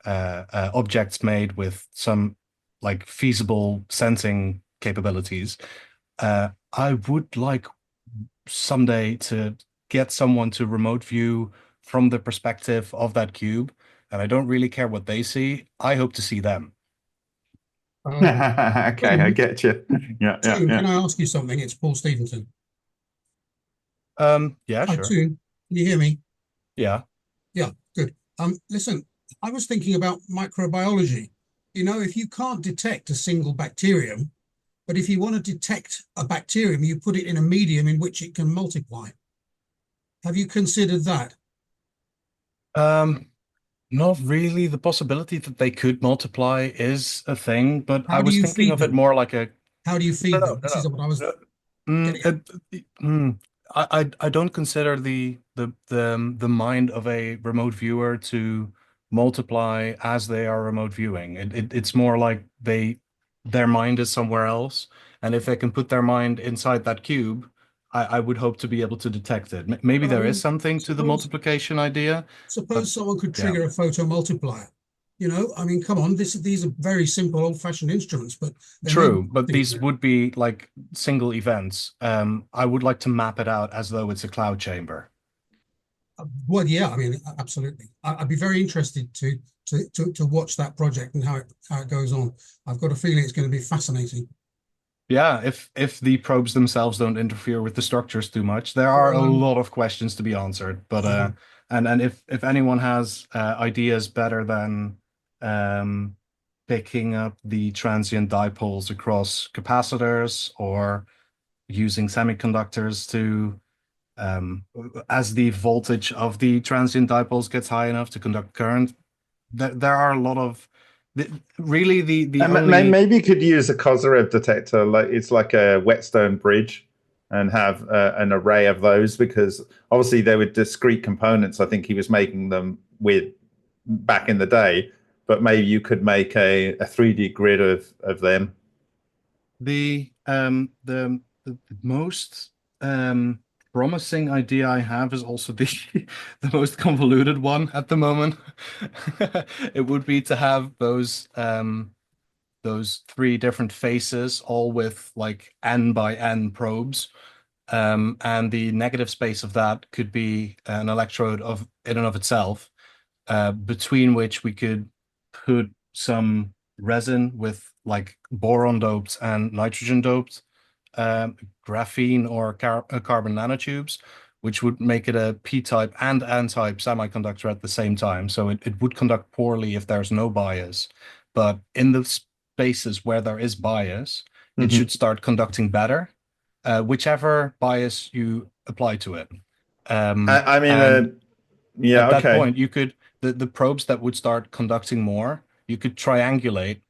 objects made with some like feasible sensing capabilities, I would like someday to get someone to remote view from the perspective of that cube. And I don't really care what they see. I hope to see them. Okay, I get you. Yeah. Can I ask you something? It's Paul Stevenson. Yeah, Hi, sure. Toon. Can you hear me? Yeah. Yeah, good. Listen, I was thinking about microbiology. You know, if you can't detect a single bacterium, but if you want to detect a bacterium, you put it in a medium in which it can multiply. Have you considered that? Not really. The possibility that they could multiply is a thing, but How I do was you thinking feed of it them? more like a How do you feed them? This is what I was getting at. I don't consider the mind of a remote viewer to multiply as they are remote viewing. It's more like their mind is somewhere else, and if they can put their mind inside that cube, I would hope to be able to detect it. Maybe But I there is mean, something to the multiplication idea, but suppose someone could yeah. trigger a photomultiplier. You know, I mean, come on, these are very simple old-fashioned instruments, but True, but these would be like single events. I would like to map it out as though it's a cloud chamber. well, yeah, I mean, absolutely. I'd be very interested to watch that project and how it goes on. I've got a feeling it's going to be fascinating. Yeah, if the probes themselves don't interfere with the structures too much, there are a lot of questions to be answered. But and if anyone has ideas better than picking up the transient dipoles across capacitors or using semiconductors to as the voltage of the transient dipoles gets high enough to conduct current, there are a lot of really the only maybe you could use a Kozyrev detector, like it's like a whetstone bridge, and have an array of those, because obviously they were discrete components. I think he was making them with back in the day, but maybe you could make a 3D grid of them. The most promising idea I have is also the the most convoluted one at the moment. It would be to have those three different faces, all with like n by n probes. And the negative space of that could be an electrode of in and of itself, between which we could put some resin with like boron doped and nitrogen doped graphene or carbon nanotubes, which would make it a p-type and n-type semiconductor at the same time. So it would conduct poorly if there's no bias, but in the spaces where there is bias, it should start conducting better, whichever bias you apply to it. I mean, yeah, at that okay. point, you could the probes that would start conducting more, you could triangulate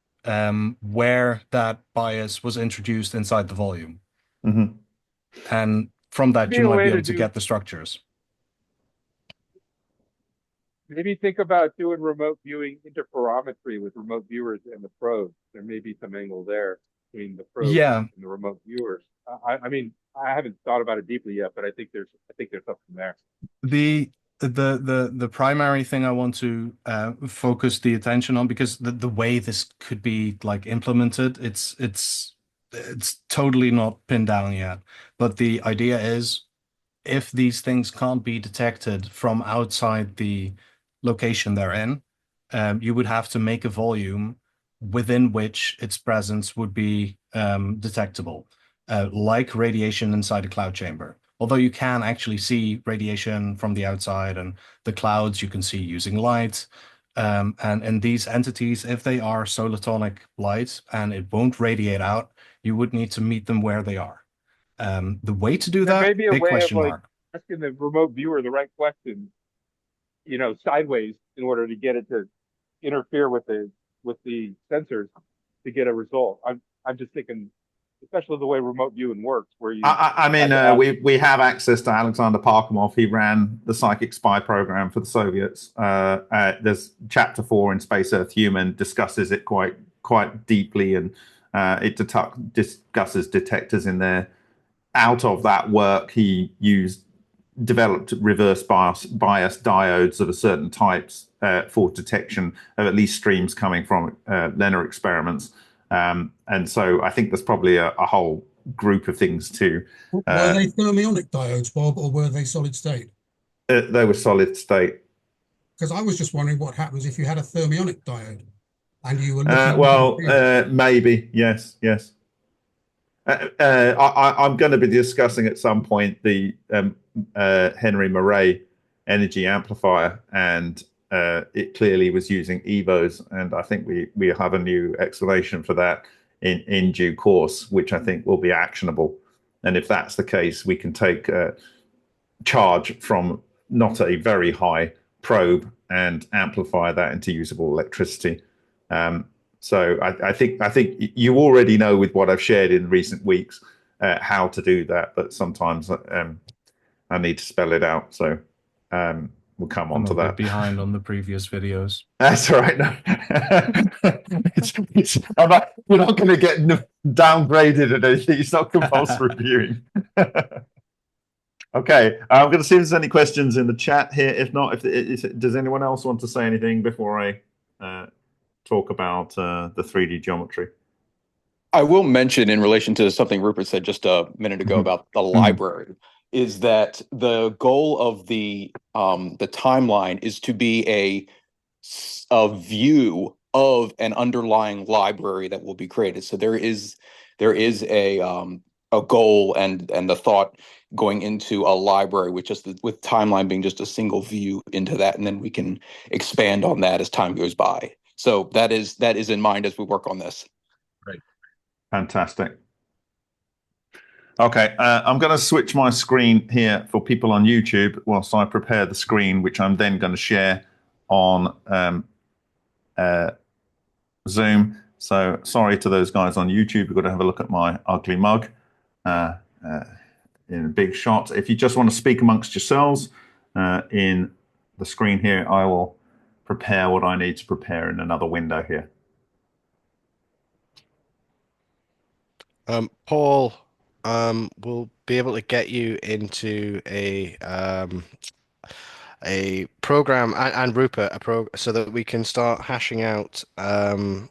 where that bias was introduced inside the volume. And from that, you might be able to get the structures. Maybe think about doing remote viewing interferometry with remote viewers and the probes. There may be some angle there between the probes and the remote viewers. I mean, I haven't thought about it deeply yet, but I think there's something there. The primary thing I want to focus the attention on, because the way this could be like implemented, it's totally not pinned down yet. But the idea is, if these things can't be detected from outside the location they're in, you would have to make a volume within which its presence would be detectable, like radiation inside a cloud chamber. Although you can actually see radiation from the outside, and the clouds you can see using light. And these entities, if they are solitonic light and it won't radiate out, you would need to meet them where they are. The way to do that, maybe a big way question of like mark. asking the remote viewer the right questions, sideways in order to get it to interfere with the sensors to get a result. I'm just thinking, especially the way remote viewing works, where you. I mean, we have access to Alexander Parkhomov. He ran the psychic spy program for the Soviets. There's chapter 4 in Space Earth Human discusses it quite deeply, and it discusses detectors in there. Out of that work, he developed reverse bias diodes of a certain types for detection of at least streams coming from LENR experiments. And so I think there's probably a whole group of things too. Were they thermionic diodes, Bob, or were they solid state? They were solid state. Because I was just wondering what happens if you had a thermionic diode and you were looking maybe, yes. I'm going to be discussing at some point the Henry Murray energy amplifier, and it clearly was using EVOs, and I think we have a new explanation for that in due course, which I think will be actionable. And if that's the case, we can take charge from not a very high probe and amplify that into usable electricity. So I think you already know with what I've shared in recent weeks how to do that, but sometimes I need to spell it out. So we'll come on to that. Behind on the previous videos. That's all right. No. We're not going to get downgraded or anything. It's not compulsory viewing. Okay, I'm going to see if there's any questions in the chat here. If not, does anyone else want to say anything before I talk about the 3D geometry? I will mention, in relation to something Rupert said just a minute ago about the library, is that the goal of the timeline is to be a view of an underlying library that will be created. So there is a goal and the thought going into a library with timeline being just a single view into that, and then we can expand on that as time goes by. So that is in mind as we work on this. Right. Fantastic. Okay, I'm going to switch my screen here for people on YouTube whilst I prepare the screen, which I'm then going to share on Zoom. So sorry to those guys on YouTube. You've got to have a look at my ugly mug in a big shot. If you just want to speak amongst yourselves in the screen here, I will prepare what I need to prepare in another window here. Paul, we'll be able to get you into a program, and Rupert, so that we can start hashing out some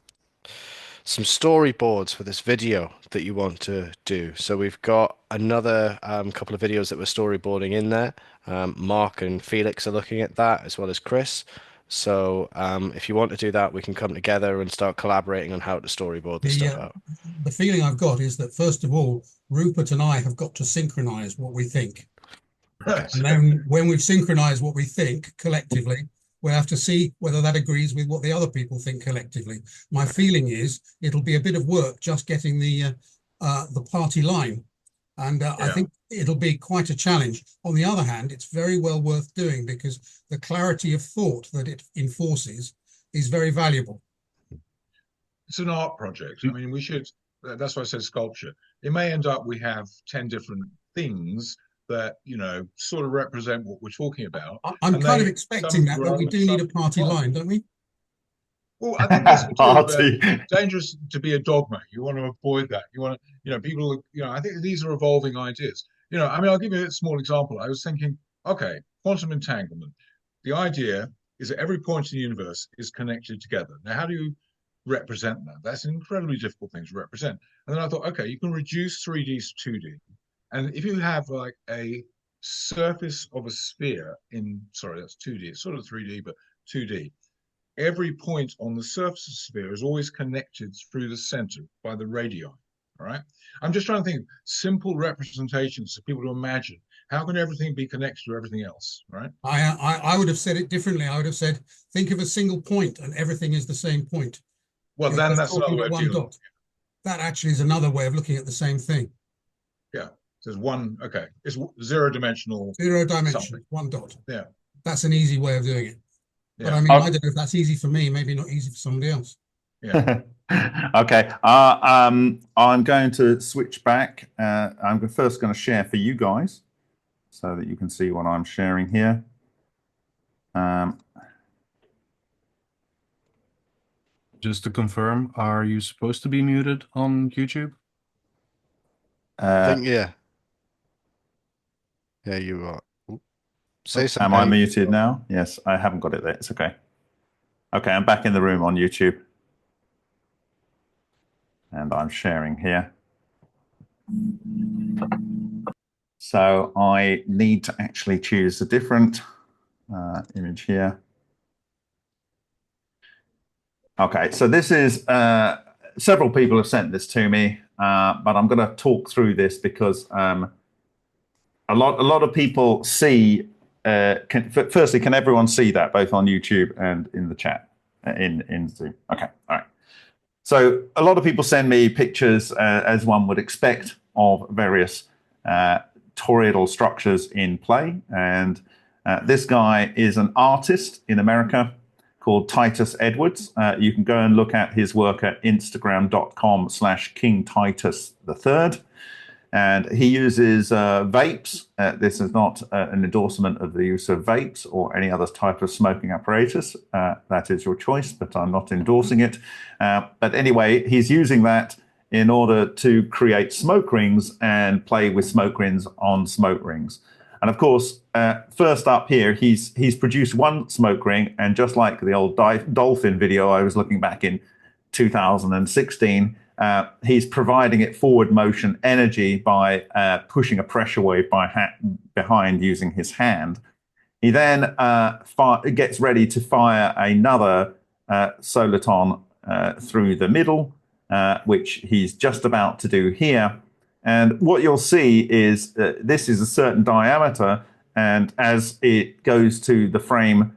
storyboards for this video that you want to do. So we've got another couple of videos that we're storyboarding in there. Mark and Felix are looking at that, as well as Chris. So if you want to do that, we can come together and start collaborating on how to storyboard the stuff out. The feeling I've got is that, first of all, Rupert and I have got to synchronize what we think. Right. And then when we've synchronized what we think collectively, we'll have to see whether that agrees with what the other people think collectively. My feeling is it'll be a bit of work just getting the party line. And I think it'll be quite a challenge. On the other hand, it's very well worth doing because the clarity of thought that it enforces is very valuable. It's an art project. I mean, we should, that's why I said sculpture. It may end up we have 10 different things that, you know, sort of represent what we're talking about. I'm kind of expecting that, but we do need a party line, don't we? Well, I think that's dangerous to be a dogma. You want to avoid that. You want to, you know, people, you know, I think these are evolving ideas. You know, I mean, I'll give you a small example. I was thinking, okay, quantum entanglement. The idea is that every point in the universe is connected together. Now, how do you represent that? That's an incredibly difficult thing to represent. And then I thought, okay, you can reduce 3D to 2D. And if you have like a surface of a sphere in, sorry, that's 2D, it's sort of 3D, but 2D. Every point on the surface of the sphere is always connected through the center by the radii, all right? I'm just trying to think of simple representations for people to imagine. How can everything be connected to everything else, right? I would have said it differently. I would have said, think of a single point and everything is the same point. Well, then that's another way of dealing with it. That actually is another way of looking at the same thing. Yeah, there's one, okay, it's zero-dimensional. Zero-dimensional, one dot. Yeah. That's an easy way of doing it. But Yeah. I mean, I don't know if that's easy for me, maybe not easy for somebody else. Yeah. Okay. I'm going to switch back. I'm first going to share for you guys so that you can see what I'm sharing here. Just to confirm, are you supposed to be muted on YouTube? I think, yeah. Yeah, you are. Say something. Am I muted now? Yes, I haven't got it there. It's okay. Okay, I'm back in the room on YouTube. And I'm sharing here. So I need to actually choose a different image here. Okay, so this is, several people have sent this to me, but I'm going to talk through this because a lot of people see, firstly, can everyone see that both on YouTube and in the chat, in Zoom? Okay, all right. So a lot of people send me pictures, as one would expect, of various toroidal structures in play. And this guy is an artist in America called Titus Edwards. You can go and look at his work at instagram.com/KingTitus III. And he uses vapes. This is not an endorsement of the use of vapes or any other type of smoking apparatus. That is your choice, but I'm not endorsing it. But anyway, he's using that in order to create smoke rings and play with smoke rings on smoke rings. And of course, first up here, he's produced one smoke ring, and just like the old dolphin video I was looking back in 2016, he's providing it forward motion energy by pushing a pressure wave behind using his hand. He then gets ready to fire another soliton through the middle, which he's just about to do here. And what you'll see is this is a certain diameter, and as it goes to the frame,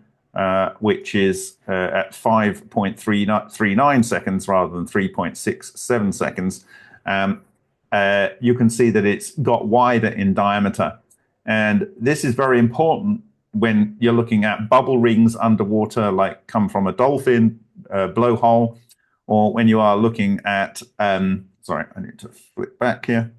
which is at 5.39 seconds rather than 3.67 seconds, you can see that it's got wider in diameter. And this is very important when you're looking at bubble rings underwater, like come from a dolphin blowhole, or when you are looking at, sorry, I need to flip back here,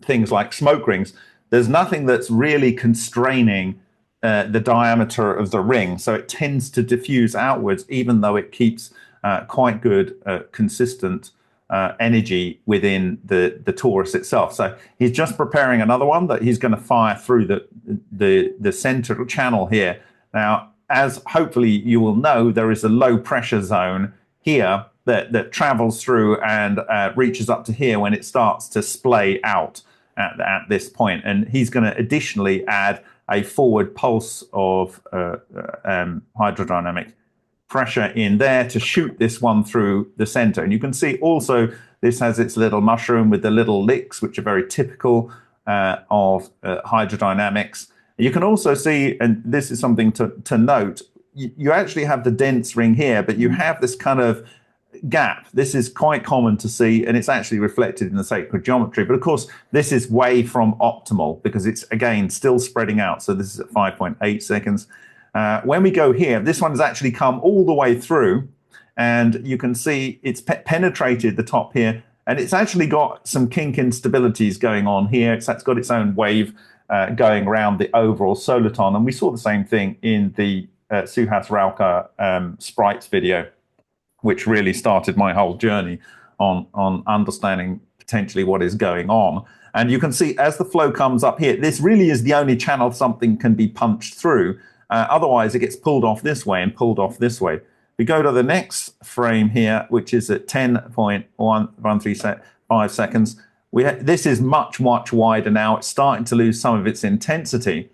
things like smoke rings. There's nothing that's really constraining the diameter of the ring, so it tends to diffuse outwards, even though it keeps quite good consistent energy within the torus itself. So he's just preparing another one that he's going to fire through the central channel here. Now, as hopefully you will know, there is a low pressure zone here that travels through and reaches up to here when it starts to splay out at this point. And he's going to additionally add a forward pulse of hydrodynamic pressure in there to shoot this one through the center. And you can see also this has its little mushroom with the little licks, which are very typical of hydrodynamics. You can also see, and this is something to note, you actually have the dense ring here, but you have this kind of gap. This is quite common to see, and it's actually reflected in the sacred geometry. But of course, this is way from optimal because it's, again, still spreading out. So this is at 5.8 seconds. When we go here, this one has actually come all the way through, and you can see it's penetrated the top here, and it's actually got some kink instabilities going on here. It's got its own wave going around the overall soliton, and we saw the same thing in the Suhas-Rauka sprites video, which really started my whole journey on understanding potentially what is going on. And you can see as the flow comes up here, this really is the only channel something can be punched through. Otherwise, it gets pulled off this way and pulled off this way. We go to the next frame here, which is at 10.135 seconds. This is much, much wider now. It's starting to lose some of its intensity.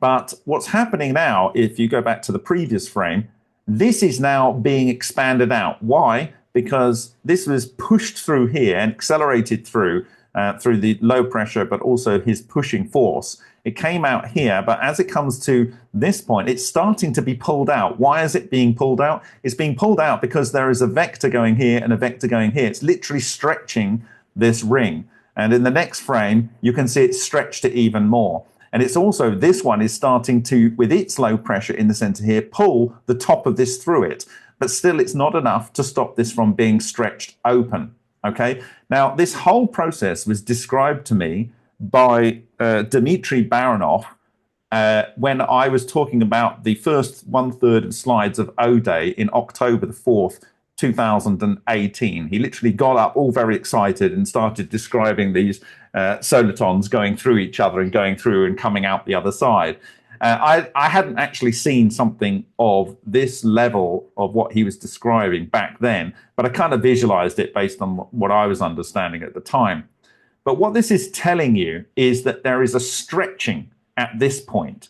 But what's happening now, if you go back to the previous frame, this is now being expanded out. Why? Because this was pushed through here and accelerated through the low pressure, but also his pushing force. It came out here, but as it comes to this point, it's starting to be pulled out. Why is it being pulled out? It's being pulled out because there is a vector going here and a vector going here. It's literally stretching this ring. And in the next frame, you can see it's stretched it even more. And it's also, this one is starting to, with its low pressure in the center here, pull the top of this through it. But still, it's not enough to stop this from being stretched open. Okay. Now, this whole process was described to me by Dmitry Baranov when I was talking about the first 1/3 of slides of O-Day in October the 4th, 2018. He literally got up all very excited and started describing these solitons going through each other and going through and coming out the other side. I hadn't actually seen something of this level of what he was describing back then, but I kind of visualized it based on what I was understanding at the time. But what this is telling you is that there is a stretching at this point,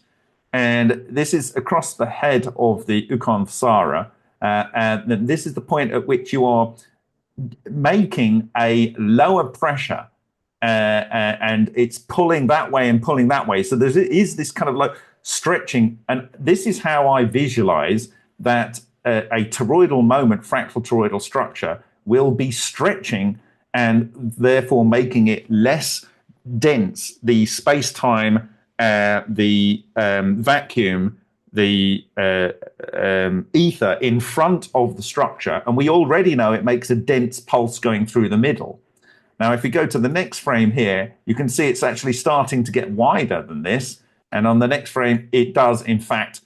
and this is across the head of the Ukon Thsara, and this is the point at which you are making a lower pressure, and it's pulling that way and pulling that way. So there is this kind of like stretching, and this is how I visualize that a toroidal moment, fractal toroidal structure, will be stretching and therefore making it less dense. The space-time, the vacuum, the ether in front of the structure, and we already know it makes a dense pulse going through the middle. Now, if we go to the next frame here, you can see it's actually starting to get wider than this. And on the next frame, it does, in fact,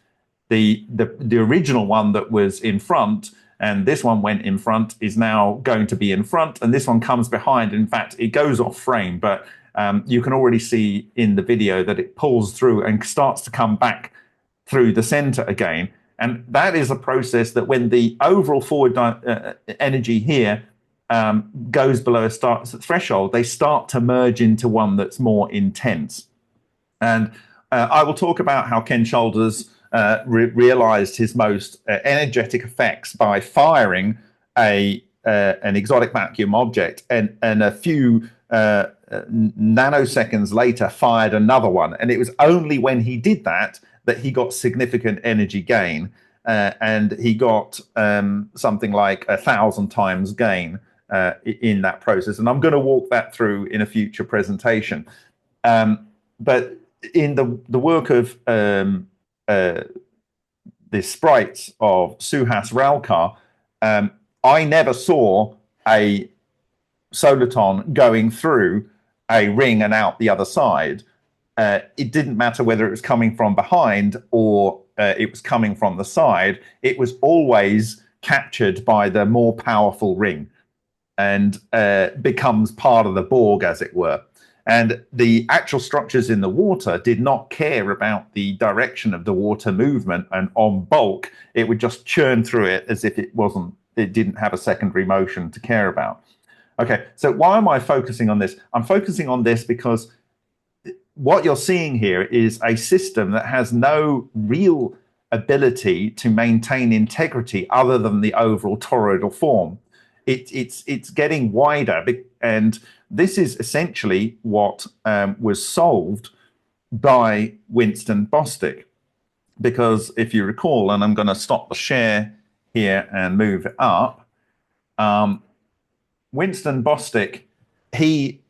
the original one that was in front, and this one went in front, is now going to be in front, and this one comes behind. In fact, it goes off frame, but you can already see in the video that it pulls through and starts to come back through the center again. And that is a process that when the overall forward energy here goes below a threshold, they start to merge into one that's more intense. And I will talk about how Ken Shoulders realized his most energetic effects by firing an exotic vacuum object, and a few nanoseconds later fired another one. And it was only when he did that that he got significant energy gain, and he got something like 1,000 times gain in that process. And I'm going to walk that through in a future presentation. But in the work of the sprites of Suhas-Rauka, I never saw a soliton going through a ring and out the other side. it didn't matter whether it was coming from behind or it was coming from the side. It was always captured by the more powerful ring and becomes part of the Borg, as it were. And the actual structures in the water did not care about the direction of the water movement, and on bulk, it would just churn through it as if it didn't have a secondary motion to care about. Okay, so why am I focusing on this? I'm focusing on this because what you're seeing here is a system that has no real ability to maintain integrity other than the overall toroidal form. It's getting wider, and this is essentially what was solved by Winston Bostic. Because if you recall, and I'm going to stop the share here and move it up, Winston Bostic, he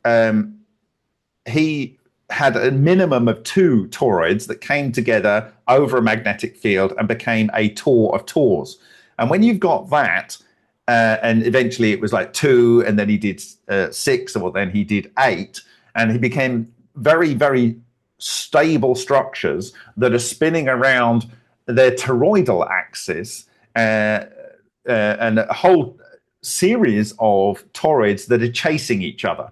had a minimum of 2 toroids that came together over a magnetic field and became a tor of tors. And when you've got that, and eventually it was like 2, and then he did 6, or then he did 8, and he became very, very stable structures that are spinning around their toroidal axis, and a whole series of toroids that are chasing each other.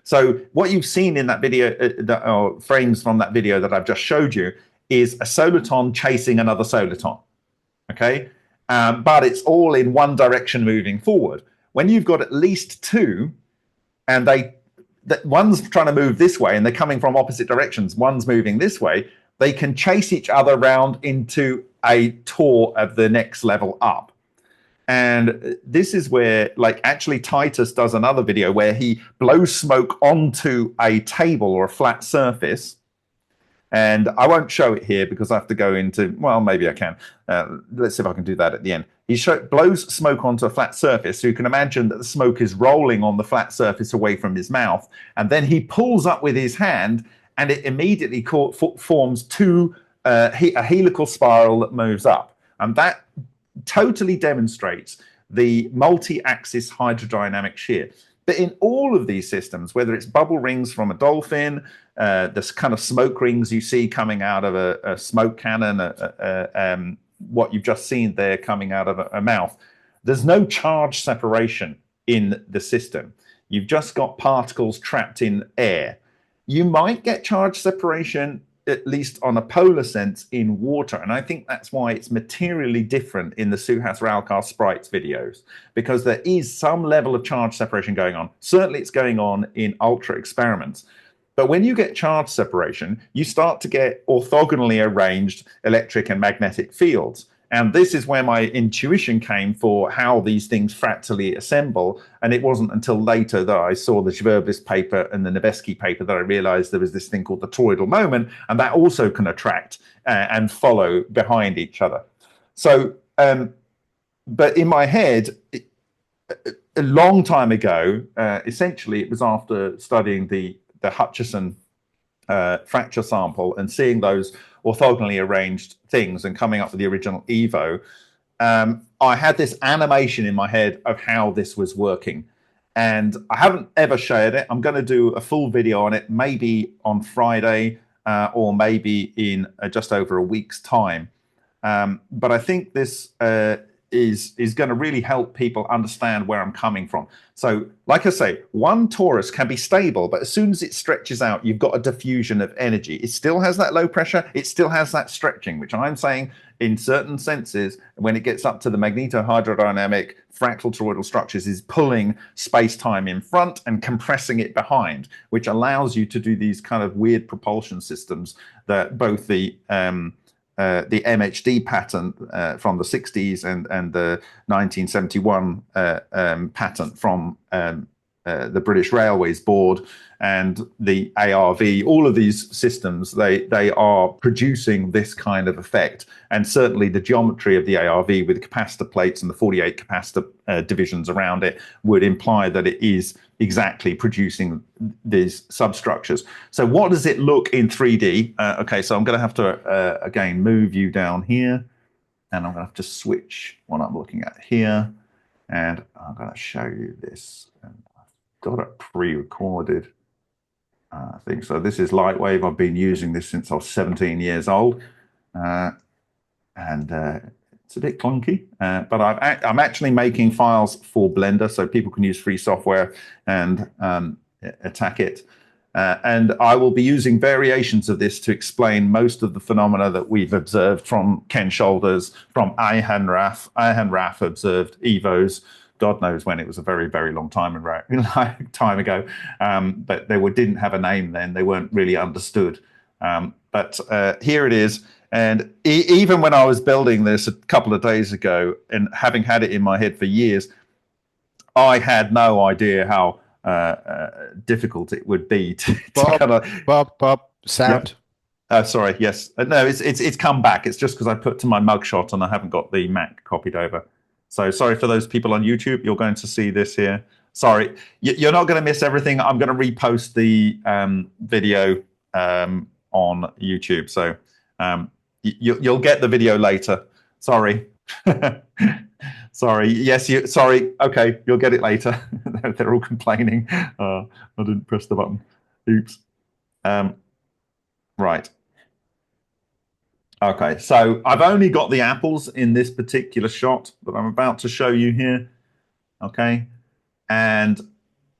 So what you've seen in that video, frames from that video that I've just showed you, is a soliton chasing another soliton. Okay, but it's all in one direction moving forward. When you've got at least 2, and one's trying to move this way, and they're coming from opposite directions, one's moving this way, they can chase each other around into a tor of the next level up. And this is where, like, actually Titus does another video where he blows smoke onto a table or a flat surface. And I won't show it here because I have to go into, well, maybe I can. Let's see if I can do that at the end. He blows smoke onto a flat surface. So you can imagine that the smoke is rolling on the flat surface away from his mouth. And then he pulls up with his hand, and it immediately forms a helical spiral that moves up. And that totally demonstrates the multi-axis hydrodynamic shear. But in all of these systems, whether it's bubble rings from a dolphin, this kind of smoke rings you see coming out of a smoke cannon, what you've just seen there coming out of a mouth, there's no charge separation in the system. You've just got particles trapped in air. You might get charge separation, at least on a polar sense, in water. And I think that's why it's materially different in the Suhas Ralkar sprites videos, because there is some level of charge separation going on. Certainly it's going on in ultra experiments. But when you get charge separation, you start to get orthogonally arranged electric and magnetic fields. And this is where my intuition came for how these things fractally assemble. And it wasn't until later that I saw the Zverblis paper and the Nebesky paper that I realized there was this thing called the toroidal moment, and that also can attract and follow behind each other. So, but in my head, a long time ago, essentially it was after studying the Hutchison fracture sample and seeing those orthogonally arranged things and coming up with the original EVO, I had this animation in my head of how this was working. And I haven't ever shared it. I'm going to do a full video on it, maybe on Friday or maybe in just over a week's time. But I think this is going to really help people understand where I'm coming from. So, like I say, one torus can be stable, but as soon as it stretches out, you've got a diffusion of energy. It still has that low pressure. It still has that stretching, which I'm saying in certain senses, when it gets up to the magnetohydrodynamic fractal toroidal structures, is pulling space-time in front and compressing it behind, which allows you to do these kind of weird propulsion systems that both the MHD patent from the 60s and the 1971 patent from the British Railways Board and the ARV, all of these systems, they are producing this kind of effect. And certainly the geometry of the ARV with the capacitor plates and the 48 capacitor divisions around it would imply that it is exactly producing these substructures. So what does it look in 3D? Okay, so I'm going to have to, again, move you down here. And I'm going to have to switch what I'm looking at here. And I'm going to show you this. And I've got it pre-recorded. thing. So this is Lightwave. I've been using this since I was 17 years old. And it's a bit clunky, but I'm actually making files for Blender so people can use free software and attack it. And I will be using variations of this to explain most of the phenomena that we've observed from Ken Shoulders, from Ayhan Raf. Ayhan Raf observed EVOs, God knows when. It was a very, very long time ago. But they didn't have a name then. They weren't really understood. But here it is. And even when I was building this a couple of days ago, and having had it in my head for years, I had no idea how difficult it would be to kind of Bob, sound. Yep. Sorry, yes. No, it's come back. It's just because I put to my mugshot and I haven't got the Mac copied over. So sorry for those people on YouTube. You're going to see this here. Sorry, you're not going to miss everything. I'm going to repost the video on YouTube. So you'll get the video later. Sorry. Sorry. Yes, sorry. Okay, you'll get it later. They're all complaining. I didn't press the button. Oops. Right. Okay, so I've only got the apples in this particular shot that I'm about to show you here. Okay, and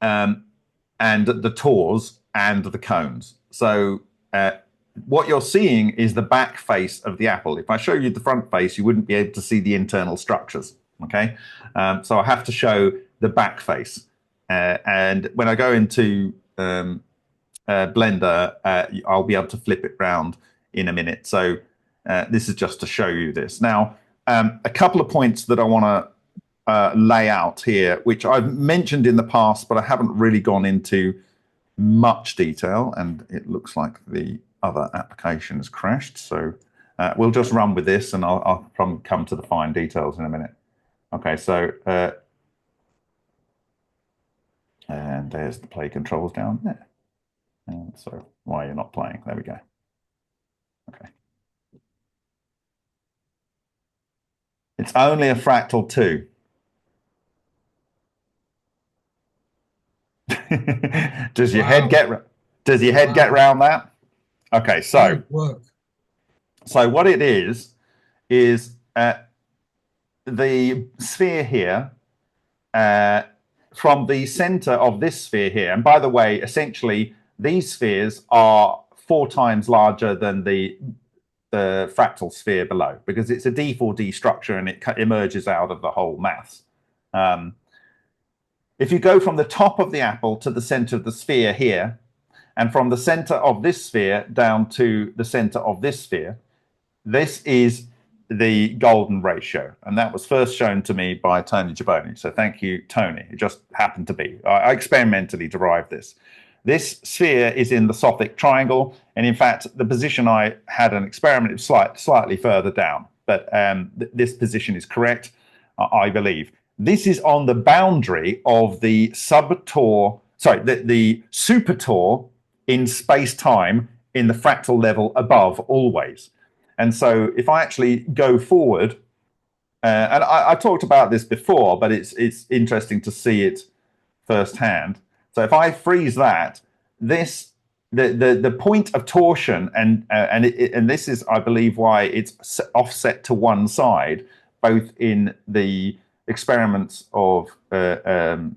the tors and the cones. So what you're seeing is the back face of the apple. If I show you the front face, you wouldn't be able to see the internal structures. Okay, so I have to show the back face. And when I go into Blender, I'll be able to flip it round in a minute. So this is just to show you this. Now, a couple of points that I want to lay out here, which I've mentioned in the past, but I haven't really gone into much detail. And it looks like the other application has crashed. So we'll just run with this, and I'll probably come to the fine details in a minute. Okay, so and there's the play controls down there. And so why you're not playing? There we go. Okay. It's only a fractal 2. Does your head get around that? Okay, so what it is the sphere here from the center of this sphere here. And by the way, essentially these spheres are 4 times larger than the fractal sphere below, because it's a D4D structure and it emerges out of the whole mass. If you go from the top of the apple to the center of the sphere here, and from the center of this sphere down to the center of this sphere, this is the golden ratio. And that was first shown to me by Tony Gibboni. So thank you, Tony. It just happened to be. I experimentally derived this. This sphere is in the Sothic triangle. And in fact, the position I had an experiment is slightly further down. But this position is correct, I believe. This is on the boundary of the the super tor in space-time in the fractal level above always. And so if I actually go forward, and I talked about this before, but it's interesting to see it firsthand. So if I freeze that, the point of torsion, and this is, I believe, why it's offset to one side, both in the experiments of Mikhail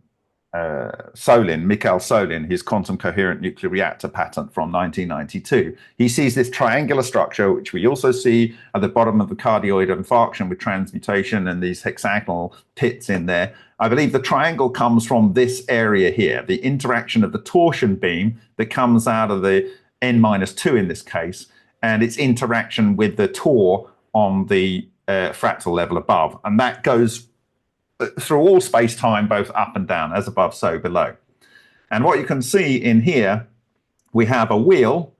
Solin, his quantum coherent nuclear reactor patent from 1992. He sees this triangular structure, which we also see at the bottom of the cardioid infarction with transmutation and these hexagonal pits in there. I believe the triangle comes from this area here, the interaction of the torsion beam that comes out of the n-2 in this case, and its interaction with the tor on the fractal level above. And that goes through all space-time, both up and down, as above, so below. And what you can see in here, we have a wheel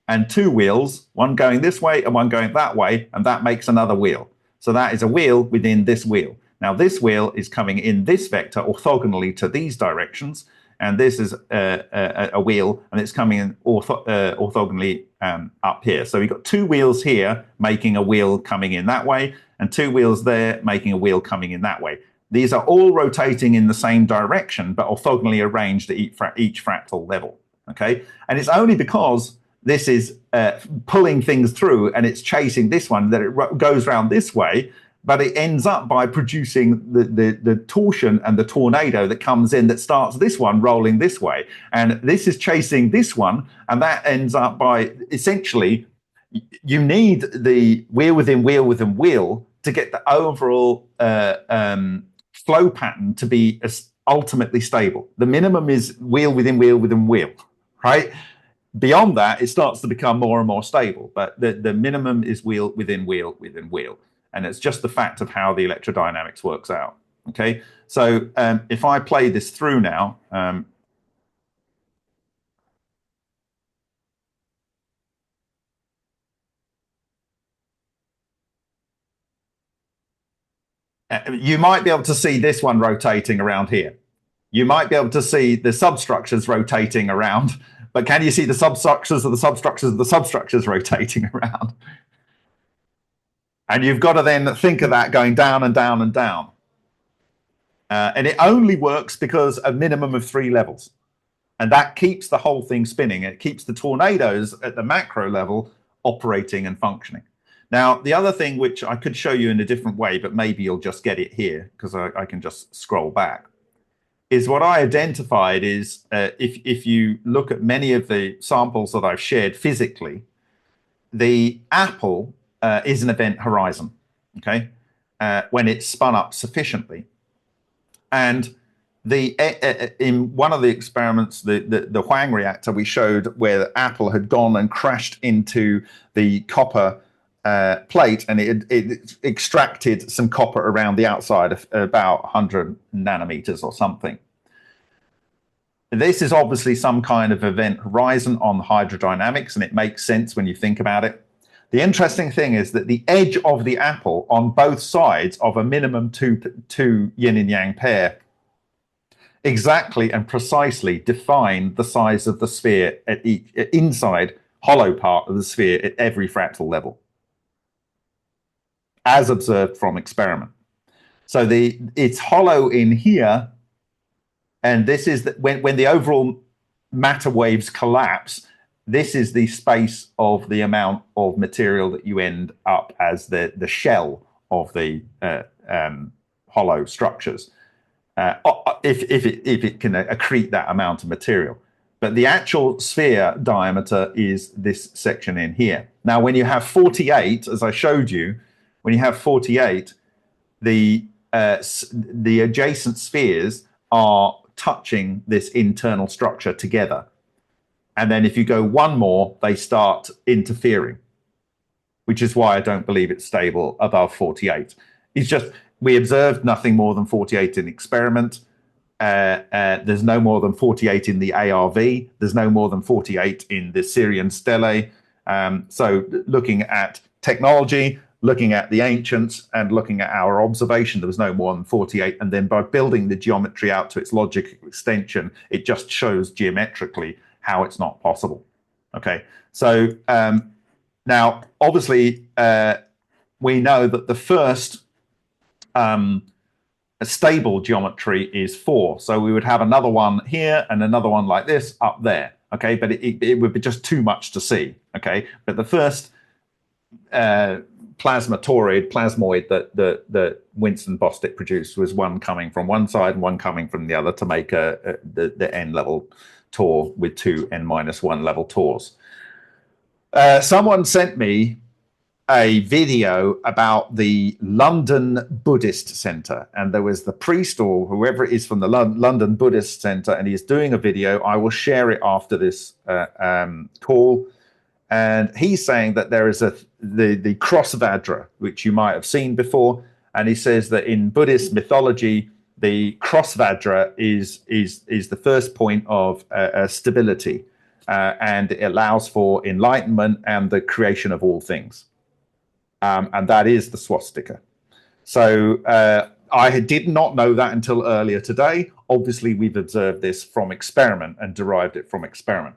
and 2 wheels, one going this way and one going that way, and that makes another wheel. So that is a wheel within this wheel. Now, this wheel is coming in this vector orthogonally to these directions, and this is a wheel, and it's coming in orthogonally up here. So we've got 2 wheels here making a wheel coming in that way, and 2 wheels there making a wheel coming in that way. These are all rotating in the same direction, but orthogonally arranged at each fractal level. Okay, and it's only because this is pulling things through and it's chasing this one that it goes around this way, but it ends up by producing the torsion and the tornado that comes in that starts this one rolling this way. And this is chasing this one, and that ends up by essentially you need the wheel within wheel within wheel to get the overall flow pattern to be ultimately stable. The minimum is wheel within wheel within wheel, right? Beyond that, it starts to become more and more stable, but the minimum is wheel within wheel within wheel. And it's just the fact of how the electrodynamics works out. Okay, so if I play this through now, you might be able to see this one rotating around here. You might be able to see the substructures rotating around, but can you see the substructures of the substructures of the substructures rotating around? And you've got to then think of that going down and down and down. And it only works because a minimum of 3 levels. And that keeps the whole thing spinning. It keeps the tornadoes at the macro level operating and functioning. Now, the other thing which I could show you in a different way, but maybe you'll just get it here because I can just scroll back, is what I identified is if you look at many of the samples that I've shared physically, the apple is an event horizon, okay, when it's spun up sufficiently. And in one of the experiments, the Huang reactor, we showed where the apple had gone and crashed into the copper plate, and it extracted some copper around the outside of about 100 nanometers or something. This is obviously some kind of event horizon on hydrodynamics, and it makes sense when you think about it. The interesting thing is that the edge of the apple on both sides of a minimum two yin and yang pair exactly and precisely define the size of the sphere at each inside hollow part of the sphere at every fractal level, as observed from experiment. So it's hollow in here, and this is when the overall matter waves collapse, this is the space of the amount of material that you end up as the shell of the hollow structures, if it can accrete that amount of material. But the actual sphere diameter is this section in here. Now, when you have 48, as I showed you, when you have 48, the adjacent spheres are touching this internal structure together. And then if you go one more, they start interfering, which is why I don't believe it's stable above 48. It's just, we observed nothing more than 48 in experiment. There's no more than 48 in the ARV. There's no more than 48 in the Syrian stele. So looking at technology, looking at the ancients, and looking at our observation, there was no more than 48. And then by building the geometry out to its logical extension, it just shows geometrically how it's not possible. Okay, so now obviously we know that the first stable geometry is 4. So we would have another one here and another one like this up there. Okay, but it would be just too much to see. Okay, but the first plasmoid that Winston Bostick produced was one coming from one side and one coming from the other to make the n level Tor with 2 n-1 level Tors. Someone sent me a video about the London Buddhist Center, and there was the priest or whoever it is from the London Buddhist Center, and he's doing a video. I will share it after this call. And he's saying that there is the cross Vajra, which you might have seen before, and he says that in Buddhist mythology, the cross Vajra is the first point of stability, and it allows for enlightenment and the creation of all things. And that is the swastika. So I did not know that until earlier today. Obviously, we've observed this from experiment and derived it from experiment.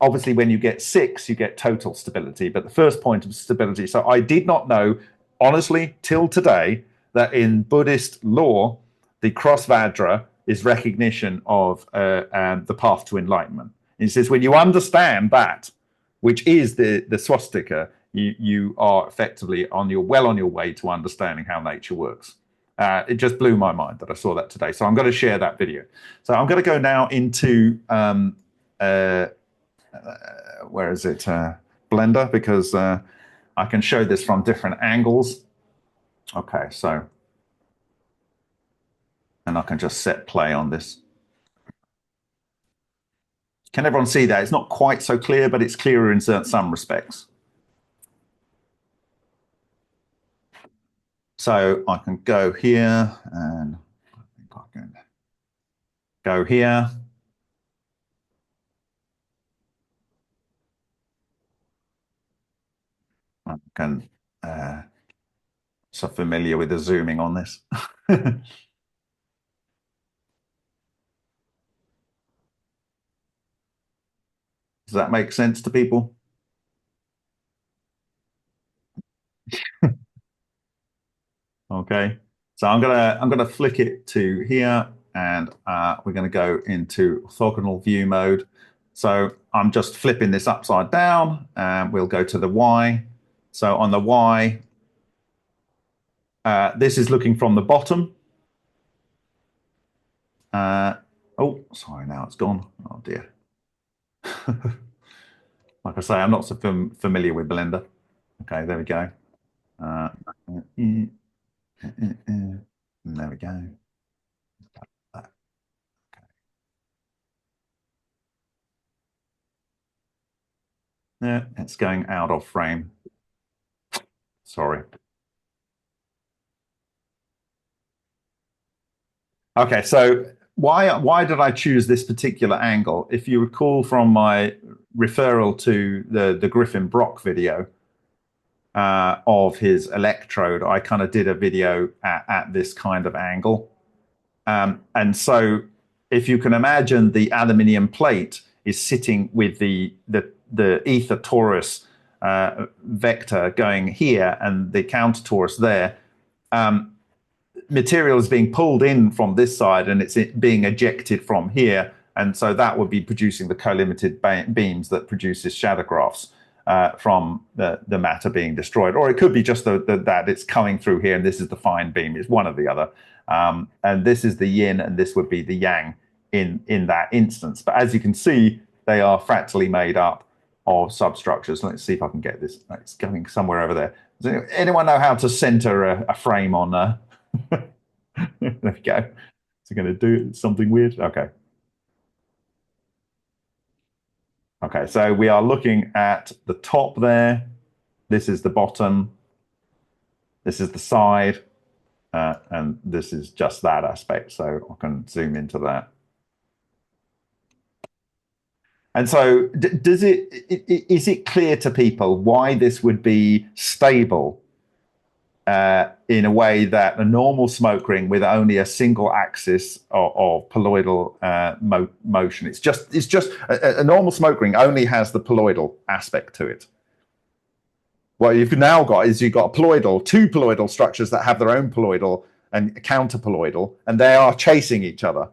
Obviously, when you get 6, you get total stability, but the first point of stability. So I did not know, honestly, till today, that in Buddhist law, the cross Vajra is recognition of the path to enlightenment. It says when you understand that, which is the swastika, you are effectively well on your way to understanding how nature works. It just blew my mind that I saw that today. So I'm going to share that video. So I'm going to go now into where is it? Blender, because I can show this from different angles. Okay, so, and I can just set play on this. Can everyone see that? It's not quite so clear, but it's clearer in some respects. So I can go here, and I think I can go here. I can, so familiar with the zooming on this. Does that make sense to people? Okay, so I'm gonna flick it to here, and we're gonna go into orthogonal view mode. So I'm just flipping this upside down, and we'll go to the Y. So on the Y, this is looking from the bottom. Oh, sorry, now it's gone. Oh dear. Like I say, I'm not so familiar with Blender. Okay, there we go. There we go. Okay. Yeah, it's going out of frame. Sorry. Okay, so why did I choose this particular angle? If you recall from my referral to the Griffin Brock video of his electrode, I kind of did a video at this kind of angle. And so if you can imagine the aluminium plate is sitting with the ether torus vector going here and the counter torus there, material is being pulled in from this side and it's being ejected from here. And so that would be producing the co-limited beams that produces shadow graphs from the matter being destroyed. Or it could be just that it's coming through here and this is the fine beam. It's one or the other. And this is the yin and this would be the yang in that instance. But as you can see, they are fractally made up of substructures. Let's see if I can get this. It's going somewhere over there. Does anyone know how to center a frame on? There we go. Is it going to do something weird? Okay. Okay, so we are looking at the top there. This is the bottom. This is the side. And this is just that aspect. So I can zoom into that. And so is it clear to people why this would be stable in a way that a normal smoke ring with only a single axis of colloidal motion? It's just a normal smoke ring only has the colloidal aspect to it. What you've now got is you've got two colloidal structures that have their own colloidal and counter colloidal, and they are chasing each other.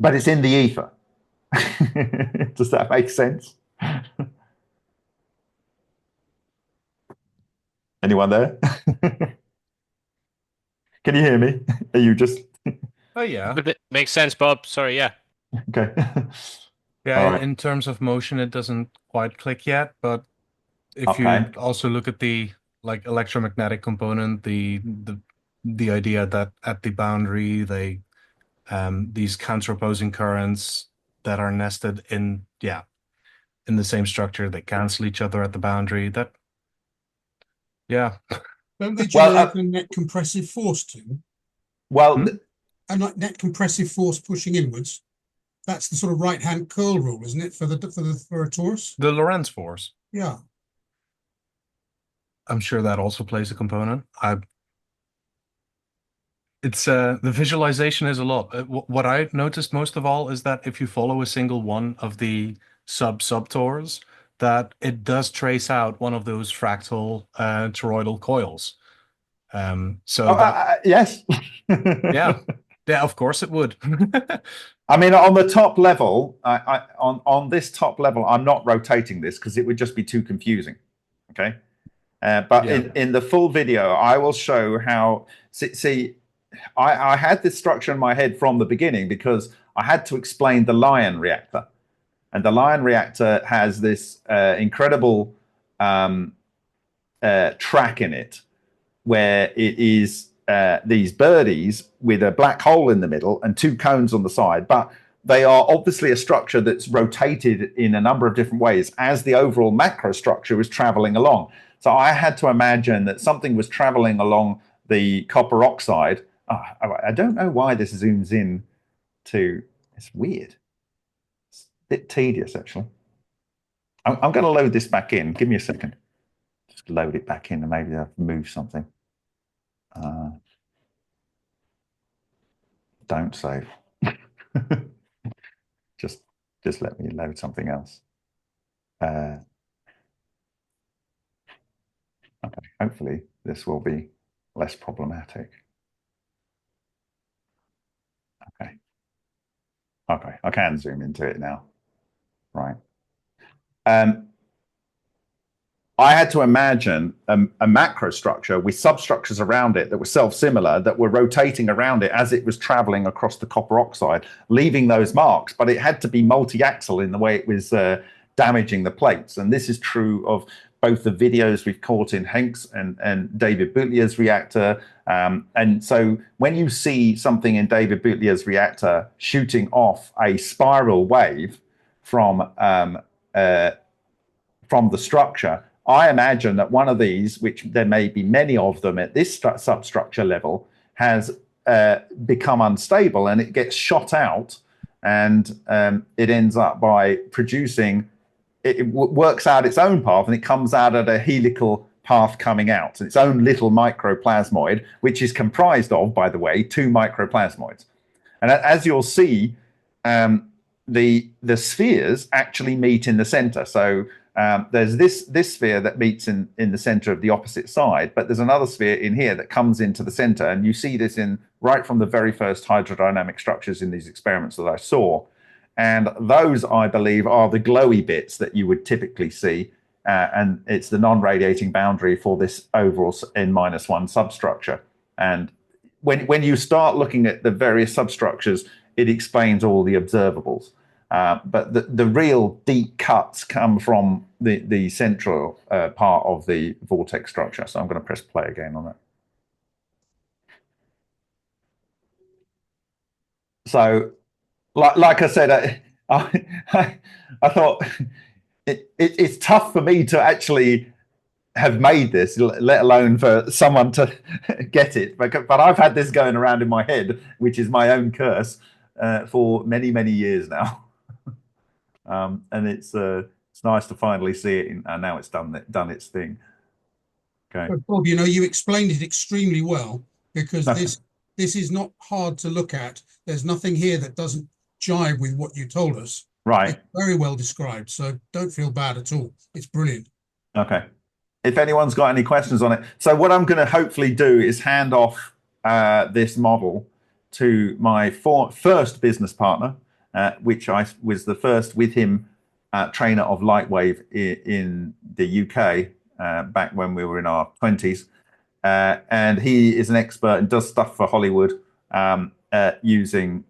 But it's in the ether. Does that make sense? Anyone there? Can you hear me? Are you just... Oh, yeah. It makes sense, Bob. Sorry, yeah. Okay. Yeah, right. In terms of motion, it doesn't quite click yet, but if you also look at the electromagnetic component, the idea that at the boundary these counter-opposing currents that are nested in the same structure, they cancel each other at the boundary. Don't they generate a net compressive force too? Well, a net compressive force pushing inwards. That's the sort of right-hand curl rule, isn't it, for a torus? The Lorentz force. Yeah. I'm sure that also plays a component. It's the visualization is a lot. What I noticed most of all is that if you follow a single one of the subtors, that it does trace out one of those fractal toroidal coils. Yes. Yeah, of course it would. I mean, on the top level, on this top level, I'm not rotating this because it would just be too confusing. Okay. But in the full video, I will show how. See, I had this structure in my head from the beginning because I had to explain the LION reactor. And the LION reactor has this incredible track in it where it is these birdies with a black hole in the middle and two cones on the side. But they are obviously a structure that's rotated in a number of different ways as the overall macro structure is traveling along. So I had to imagine that something was traveling along the copper oxide. Oh, I don't know why this zooms in to, it's weird. It's a bit tedious, actually. I'm going to load this back in. Give me a second. Just load it back in and maybe I'll move something. Don't save. just let me load something else. Okay, hopefully this will be less problematic. Okay. Okay, I can zoom into it now. Right. I had to imagine a macro structure with substructures around it that were self-similar, that were rotating around it as it was traveling across the copper oxide, leaving those marks, but it had to be multi-axial in the way it was damaging the plates. And this is true of both the videos we've caught in Henk's and David Boutlier's reactor. And so when you see something in David Boutlier's reactor shooting off a spiral wave from the structure, I imagine that one of these, which there may be many of them at this substructure level, has become unstable and it gets shot out, and it ends up by producing, it works out its own path and it comes out at a helical path coming out, its own little microplasmoid, which is comprised of, by the way, 2 microplasmoids. And as you'll see, the spheres actually meet in the center. So there's this sphere that meets in the center of the opposite side, but there's another sphere in here that comes into the center. And you see this in right from the very first hydrodynamic structures in these experiments that I saw. And those, I believe, are the glowy bits that you would typically see. And it's the non-radiating boundary for this overall N-1 substructure. And when you start looking at the various substructures, it explains all the observables. But the real deep cuts come from the central part of the vortex structure. So I'm going to press play again on that. So, like I said, I thought it's tough for me to actually have made this, let alone for someone to get it. But I've had this going around in my head, which is my own curse, for many, many years now. And it's nice to finally see it, and now it's done its thing. Okay. But Bob, you know, you explained it extremely well, because this is not hard to look at. There's nothing here that doesn't jive with what you told us. Right. It's very well described, so don't feel bad at all. It's brilliant. Okay. If anyone's got any questions on it. So what I'm going to hopefully do is hand off this model to my first business partner, which I was the first with him trainer of Lightwave in the UK back when we were in our 20s. And he is an expert and does stuff for Hollywood using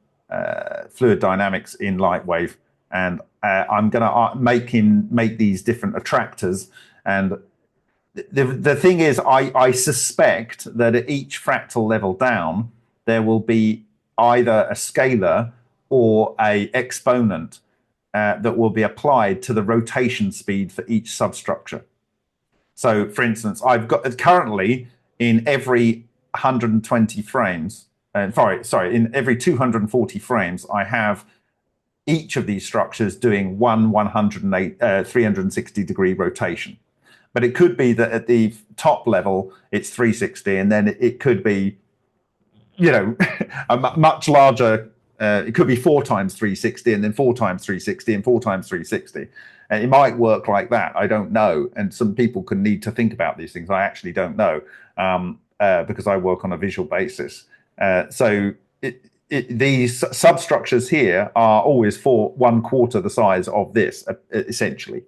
fluid dynamics in Lightwave. And I'm going to make him make these different attractors. And the thing is, I suspect that at each fractal level down, there will be either a scalar or a exponent that will be applied to the rotation speed for each substructure. So, for instance, I've got currently in every 120 frames, in every 240 frames, I have each of these structures doing 360 degree rotation. But it could be that at the top level, it's 360, and then it could be, you know, a much larger, it could be 4 times 360, and then 4 times 360, and 4 times 360. And it might work like that. I don't know. And some people can need to think about these things. I actually don't know, because I work on a visual basis. So these substructures here are always for 1/4 the size of this, essentially.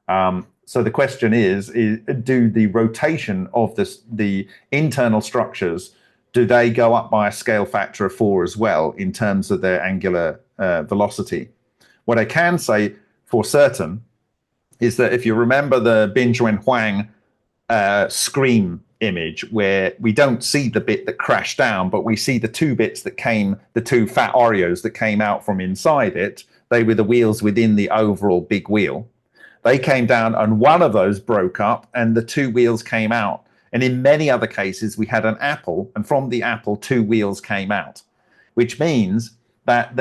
So the question is do the rotation of the internal structures, do they go up by a scale factor of 4 as well in terms of their angular velocity? What I can say for certain is that if you remember the Binchuan Huang scream image, where we don't see the bit that crashed down, but we see the two bits that came, the two fat Oreos that came out from inside it, they were the wheels within the overall big wheel. They came down and one of those broke up and the two wheels came out. And in many other cases, we had an apple, and from the apple, two wheels came out, which means that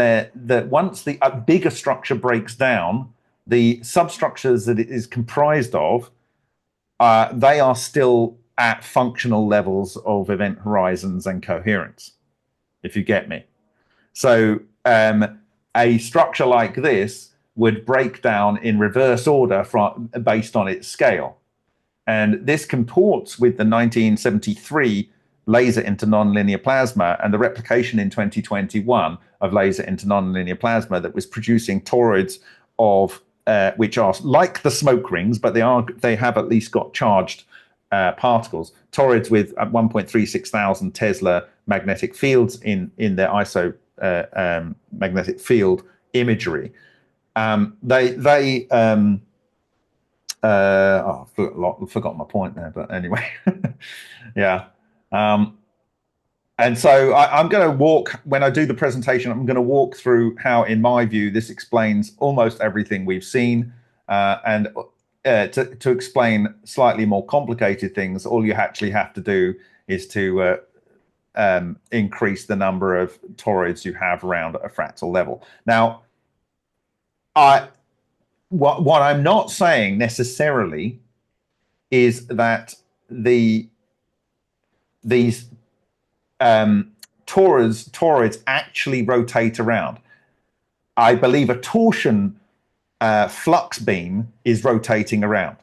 once the bigger structure breaks down, the substructures that it is comprised of, they are still at functional levels of event horizons and coherence, if you get me. So a structure like this would break down in reverse order based on its scale. And this comports with the 1973 laser into nonlinear plasma and the replication in 2021 of laser into nonlinear plasma that was producing toroids of which are like the smoke rings, but they have at least got charged particles. Toroids with 1.36 thousand Tesla magnetic fields in their ISO magnetic field imagery. I forgot my point there, but anyway, yeah. And so I'm going to walk, when I do the presentation, I'm going to walk through how, in my view, this explains almost everything we've seen. And to explain slightly more complicated things, all you actually have to do is to increase the number of toroids you have around a fractal level. Now, what I'm not saying necessarily is that these toroids actually rotate around. I believe a torsion flux beam is rotating around,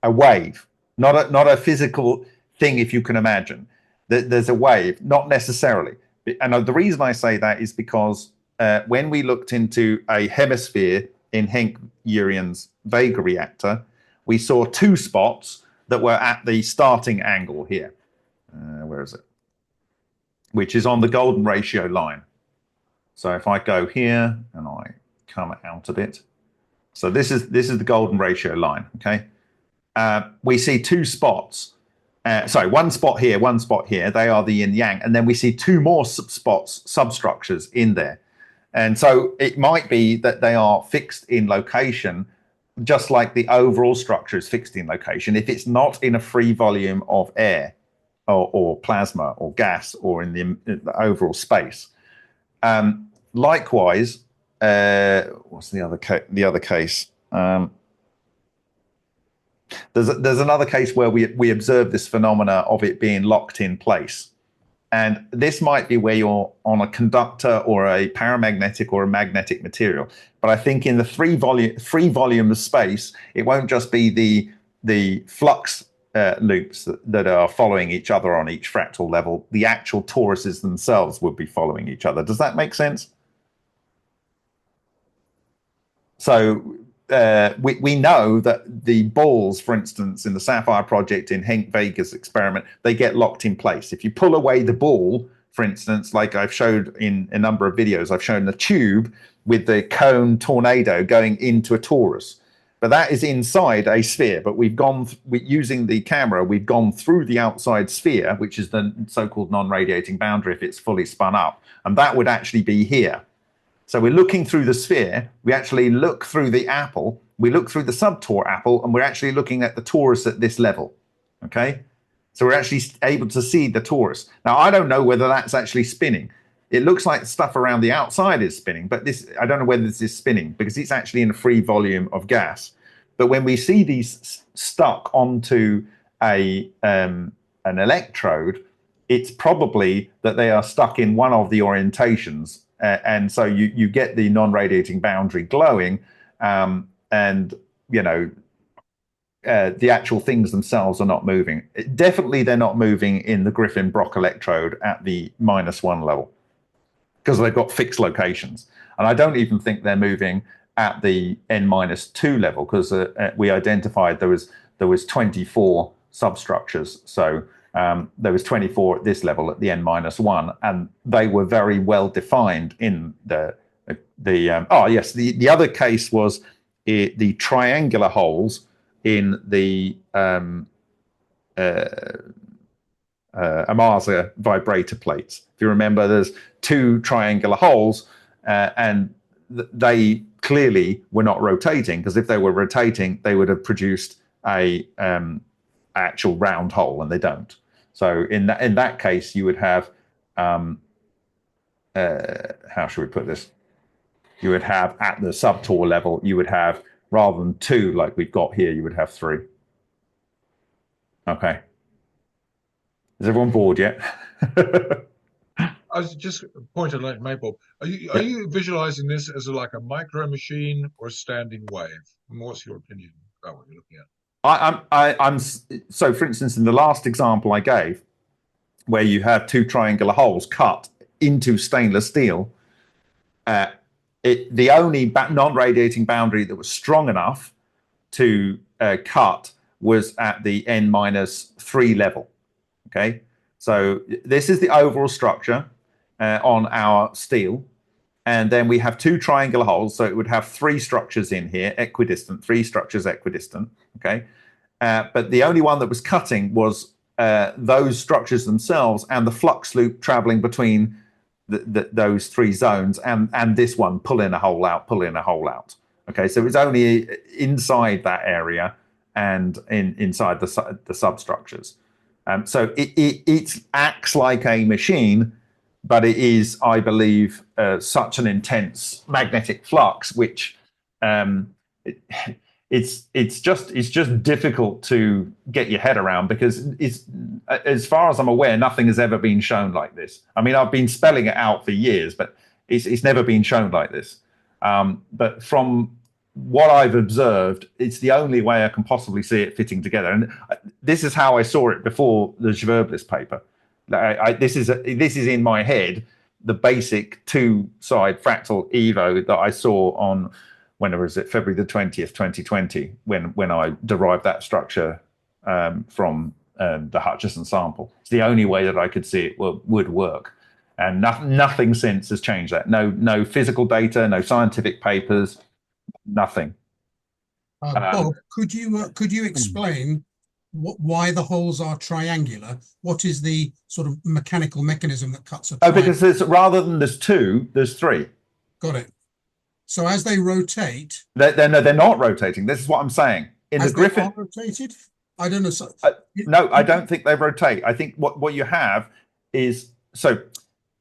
a wave, not a physical thing, if you can imagine. There's a wave, not necessarily. And the reason I say that is because when we looked into a hemisphere in Henk Urian's Vega reactor, we saw two spots that were at the starting angle here. Where is it? Which is on the golden ratio line. So if I go here and I come out a bit, so this is the golden ratio line. Okay, we see two spots. Sorry, one spot here, one spot here. They are the yin yang, and then we see two more substructures in there. And so it might be that they are fixed in location, just like the overall structure is fixed in location. If it's not in a free volume of air or plasma or gas or in the overall space. Likewise, what's the other case? There's another case where we observe this phenomena of it being locked in place. And this might be where you're on a conductor or a paramagnetic or a magnetic material. But I think in the free volume of space, it won't just be the flux loops that are following each other on each fractal level. The actual toruses themselves would be following each other. Does that make sense? So we know that the balls, for instance, in the Sapphire project in Henk Vega's experiment, they get locked in place. If you pull away the ball, for instance, like I've showed in a number of videos, I've shown the tube with the cone tornado going into a torus. But that is inside a sphere. But we've gone, using the camera, we've gone through the outside sphere, which is the so-called non-radiating boundary if it's fully spun up. And that would actually be here. So we're looking through the sphere, we actually look through the apple, we look through the subtor apple, and we're actually looking at the torus at this level, okay? So we're actually able to see the torus. Now, I don't know whether that's actually spinning. It looks like stuff around the outside is spinning, but I don't know whether this is spinning because it's actually in a free volume of gas. But when we see these stuck onto an electrode, it's probably that they are stuck in one of the orientations. And so you get the non-radiating boundary glowing, and the actual things themselves are not moving. Definitely, they're not moving in the Griffin-Brock electrode at the -1 level. because they've got fixed locations. And I don't even think they're moving at the n-2 level, because we identified there was 24 substructures. So there was 24 at this level at the n-1, and they were very well defined in the other case was the triangular holes in the Amasa vibrator plates. If you remember, there's two triangular holes, and they clearly were not rotating, because if they were rotating, they would have produced a actual round hole, and they don't. So in that case, you would have how should we put this? You would have at the subtor level, you would have, rather than two like we've got here, you would have three. Okay. Is everyone bored yet? I was just pointing like Maple. Are you visualizing this as like a micro machine or a standing wave? And what's your opinion about what you're looking at? I'm so, for instance, in the last example I gave, where you have two triangular holes cut into stainless steel, the only non-radiating boundary that was strong enough to cut was at the n-3 level. Okay, so this is the overall structure on our steel, and then we have two triangular holes, so it would have three structures in here, equidistant, three structures equidistant. Okay, but the only one that was cutting was those structures themselves and the flux loop traveling between those three zones, and this one, pull in a hole out, pull in a hole out. Okay, so it's only inside that area and inside the substructures. So it acts like a machine, but it is, I believe, such an intense magnetic flux, which it's just difficult to get your head around, because it's, as far as I'm aware, nothing has ever been shown like this. I mean, I've been spelling it out for years, but it's never been shown like this. But from what I've observed, it's the only way I can possibly see it fitting together. And this is how I saw it before the Schwerblis paper. This is in my head, the basic two-side fractal EVO that I saw on, when was it, February the 20th, 2020, when I derived that structure from the Hutchison sample. It's the only way that I could see it would work. And nothing since has changed that. No physical data, no scientific papers, nothing. Bob, could you explain why the holes are triangular? What is the sort of mechanical mechanism that cuts a triangle? Because rather than there's two, there's three. Got it. So as they rotate, they're not rotating. This is what I'm saying. In the Griffin, they are rotated. I don't know. So, no, I don't think they rotate. I think what you have is, so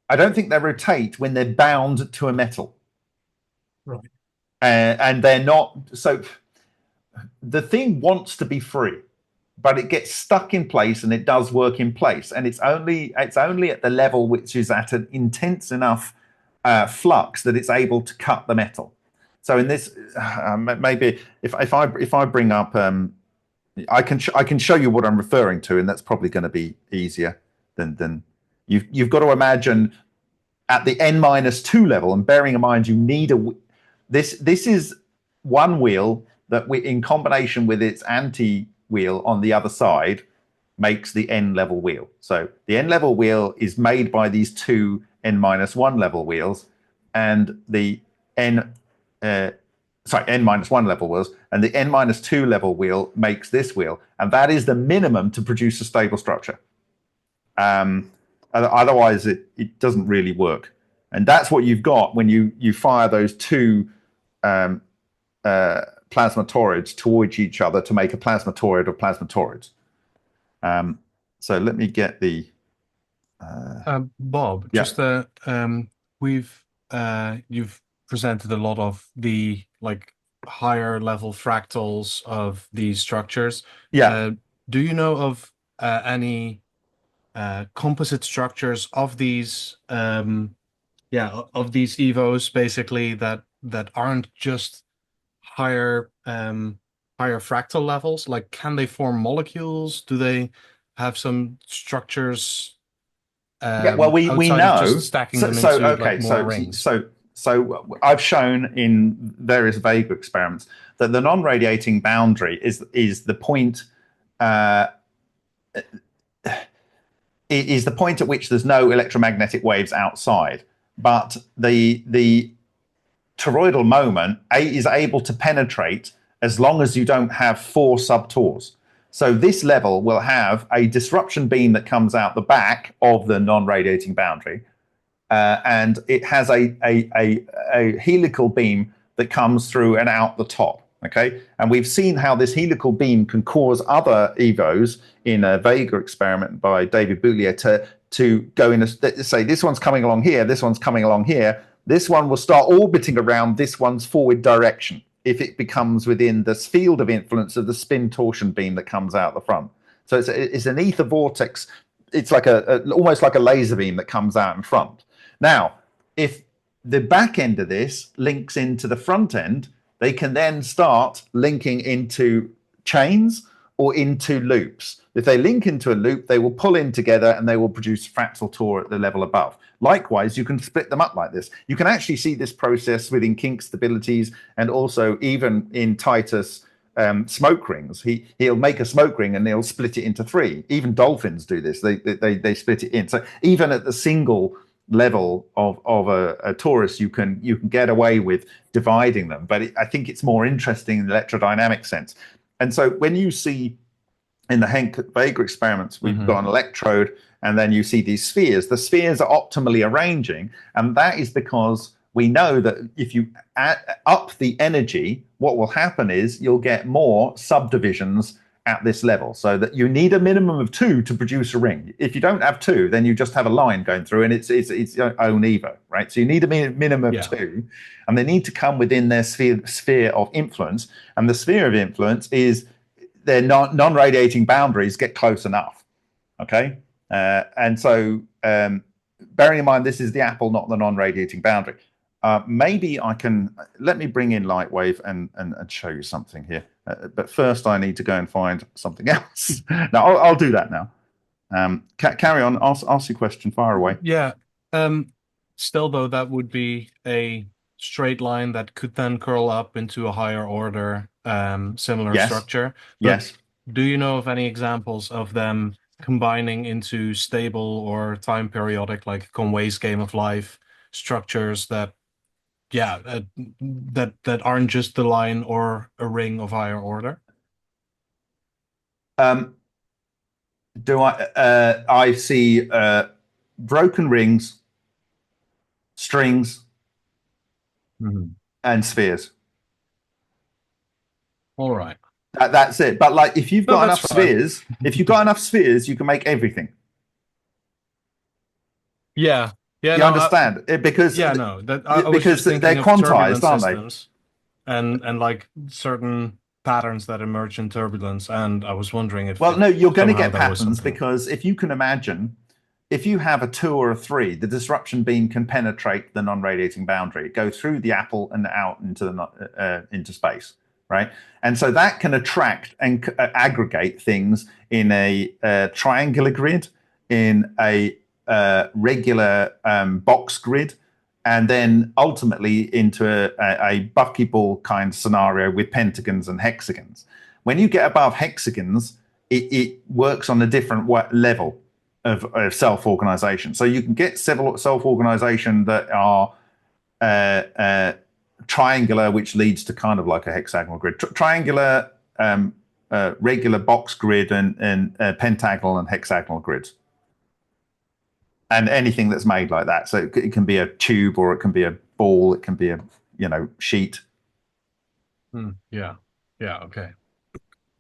I don't think they rotate when they're bound to a metal. Right. And they're not. So the thing wants to be free, but it gets stuck in place, and it does work in place. And it's only at the level which is at an intense enough flux that it's able to cut the metal. So in this, maybe if I bring up, I can show you what I'm referring to, and that's probably going to be easier than you've got to imagine at the n-2 level, and bearing in mind you need this is one wheel that in combination with its anti-wheel on the other side makes the n-level wheel. So the n-level wheel is made by these two n-1 level wheels, and the n-1 level wheels, and the n-2 level wheel makes this wheel, and that is the minimum to produce a stable structure. Otherwise, it doesn't really work. And that's what you've got when you fire those two plasma toroids towards each other to make a plasma toroid of plasma toroids. So let me get the Bob, yeah. just you've presented a lot of the higher level fractals of these structures. Yeah. Do you know of any composite structures of these EVOs basically that aren't just higher fractal levels? Like, can they form molecules? Do they have some structures well, we outside know. of just stacking them into like more rings? So I've shown in various Vega experiments that the non-radiating boundary is the point at which there's no electromagnetic waves outside, but the toroidal moment is able to penetrate as long as you don't have 4 subtors. So this level will have a disruption beam that comes out the back of the non-radiating boundary, and it has a helical beam that comes through and out the top. Okay, and we've seen how this helical beam can cause other EVOs in a Vega experiment by David Boulier to go in, say this one's coming along here, this one's coming along here. This one will start orbiting around this one's forward direction if it becomes within the field of influence of the spin torsion beam that comes out the front. So it's an ether vortex. It's like almost like a laser beam that comes out in front. Now, if the back end of this links into the front end, they can then start linking into chains or into loops. If they link into a loop, they will pull in together and they will produce fractal tor at the level above. Likewise, you can split them up like this. You can actually see this process within kink stabilities and also even in Titus smoke rings. He'll make a smoke ring and he'll split it into 3. Even dolphins do this. They split it in. So even at the single level of a torus, you can get away with dividing them, but I think it's more interesting in the electrodynamic sense. And so when you see in the Henk Vega experiments, we've got an electrode and then you see these spheres. The spheres are optimally arranging, and that is because we know that if you up the energy, what will happen is you'll get more subdivisions at this level, so that you need a minimum of 2 to produce a ring. If you don't have 2, then you just have a line going through and it's your own EVO, right? So you need a minimum of 2, and they need to come within their sphere of influence. And the sphere of influence is their non-radiating boundaries get close enough, okay? And so bearing in mind, this is the apple, not the non-radiating boundary. Maybe I can, let me bring in Lightwave and show you something here. But first I need to go and find something else. No, I'll do that now. Carry on, ask your question, fire away. Yeah, still though, that would be a straight line that could then curl up into a higher order similar structure. But yes. Do you know of any examples of them combining into stable or time periodic, like Conway's Game of Life structures that that aren't just the line or a ring of higher order? I see broken rings, strings, and spheres. All right. That's it. But like, if you've got enough spheres, you can make everything. Yeah. Yeah, you understand? Because they're quantized, aren't they? And like certain patterns that emerge in turbulence, and I was wondering if no, you're going to get patterns, because if you can imagine, if you have a 2 or a 3, the disruption beam can penetrate the non-radiating boundary, go through the apple and out into space, right? And so that can attract and aggregate things in a triangular grid, in a regular box grid, and then ultimately into a buckyball kind of scenario with pentagons and hexagons. When you get above hexagons, it works on a different level of self-organization. So you can get self-organization that are triangular, which leads to kind of like a hexagonal grid. Triangular, regular box grid, and pentagonal and hexagonal grids. And anything that's made like that. So it can be a tube, or it can be a ball, it can be a sheet. Yeah. Okay.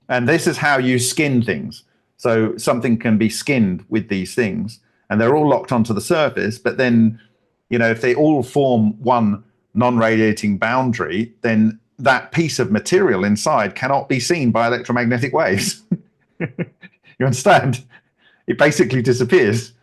And this is how you skin things. So something can be skinned with these things, and they're all locked onto the surface. But then, if they all form one non-radiating boundary, then that piece of material inside cannot be seen by electromagnetic waves. You understand? It basically disappears.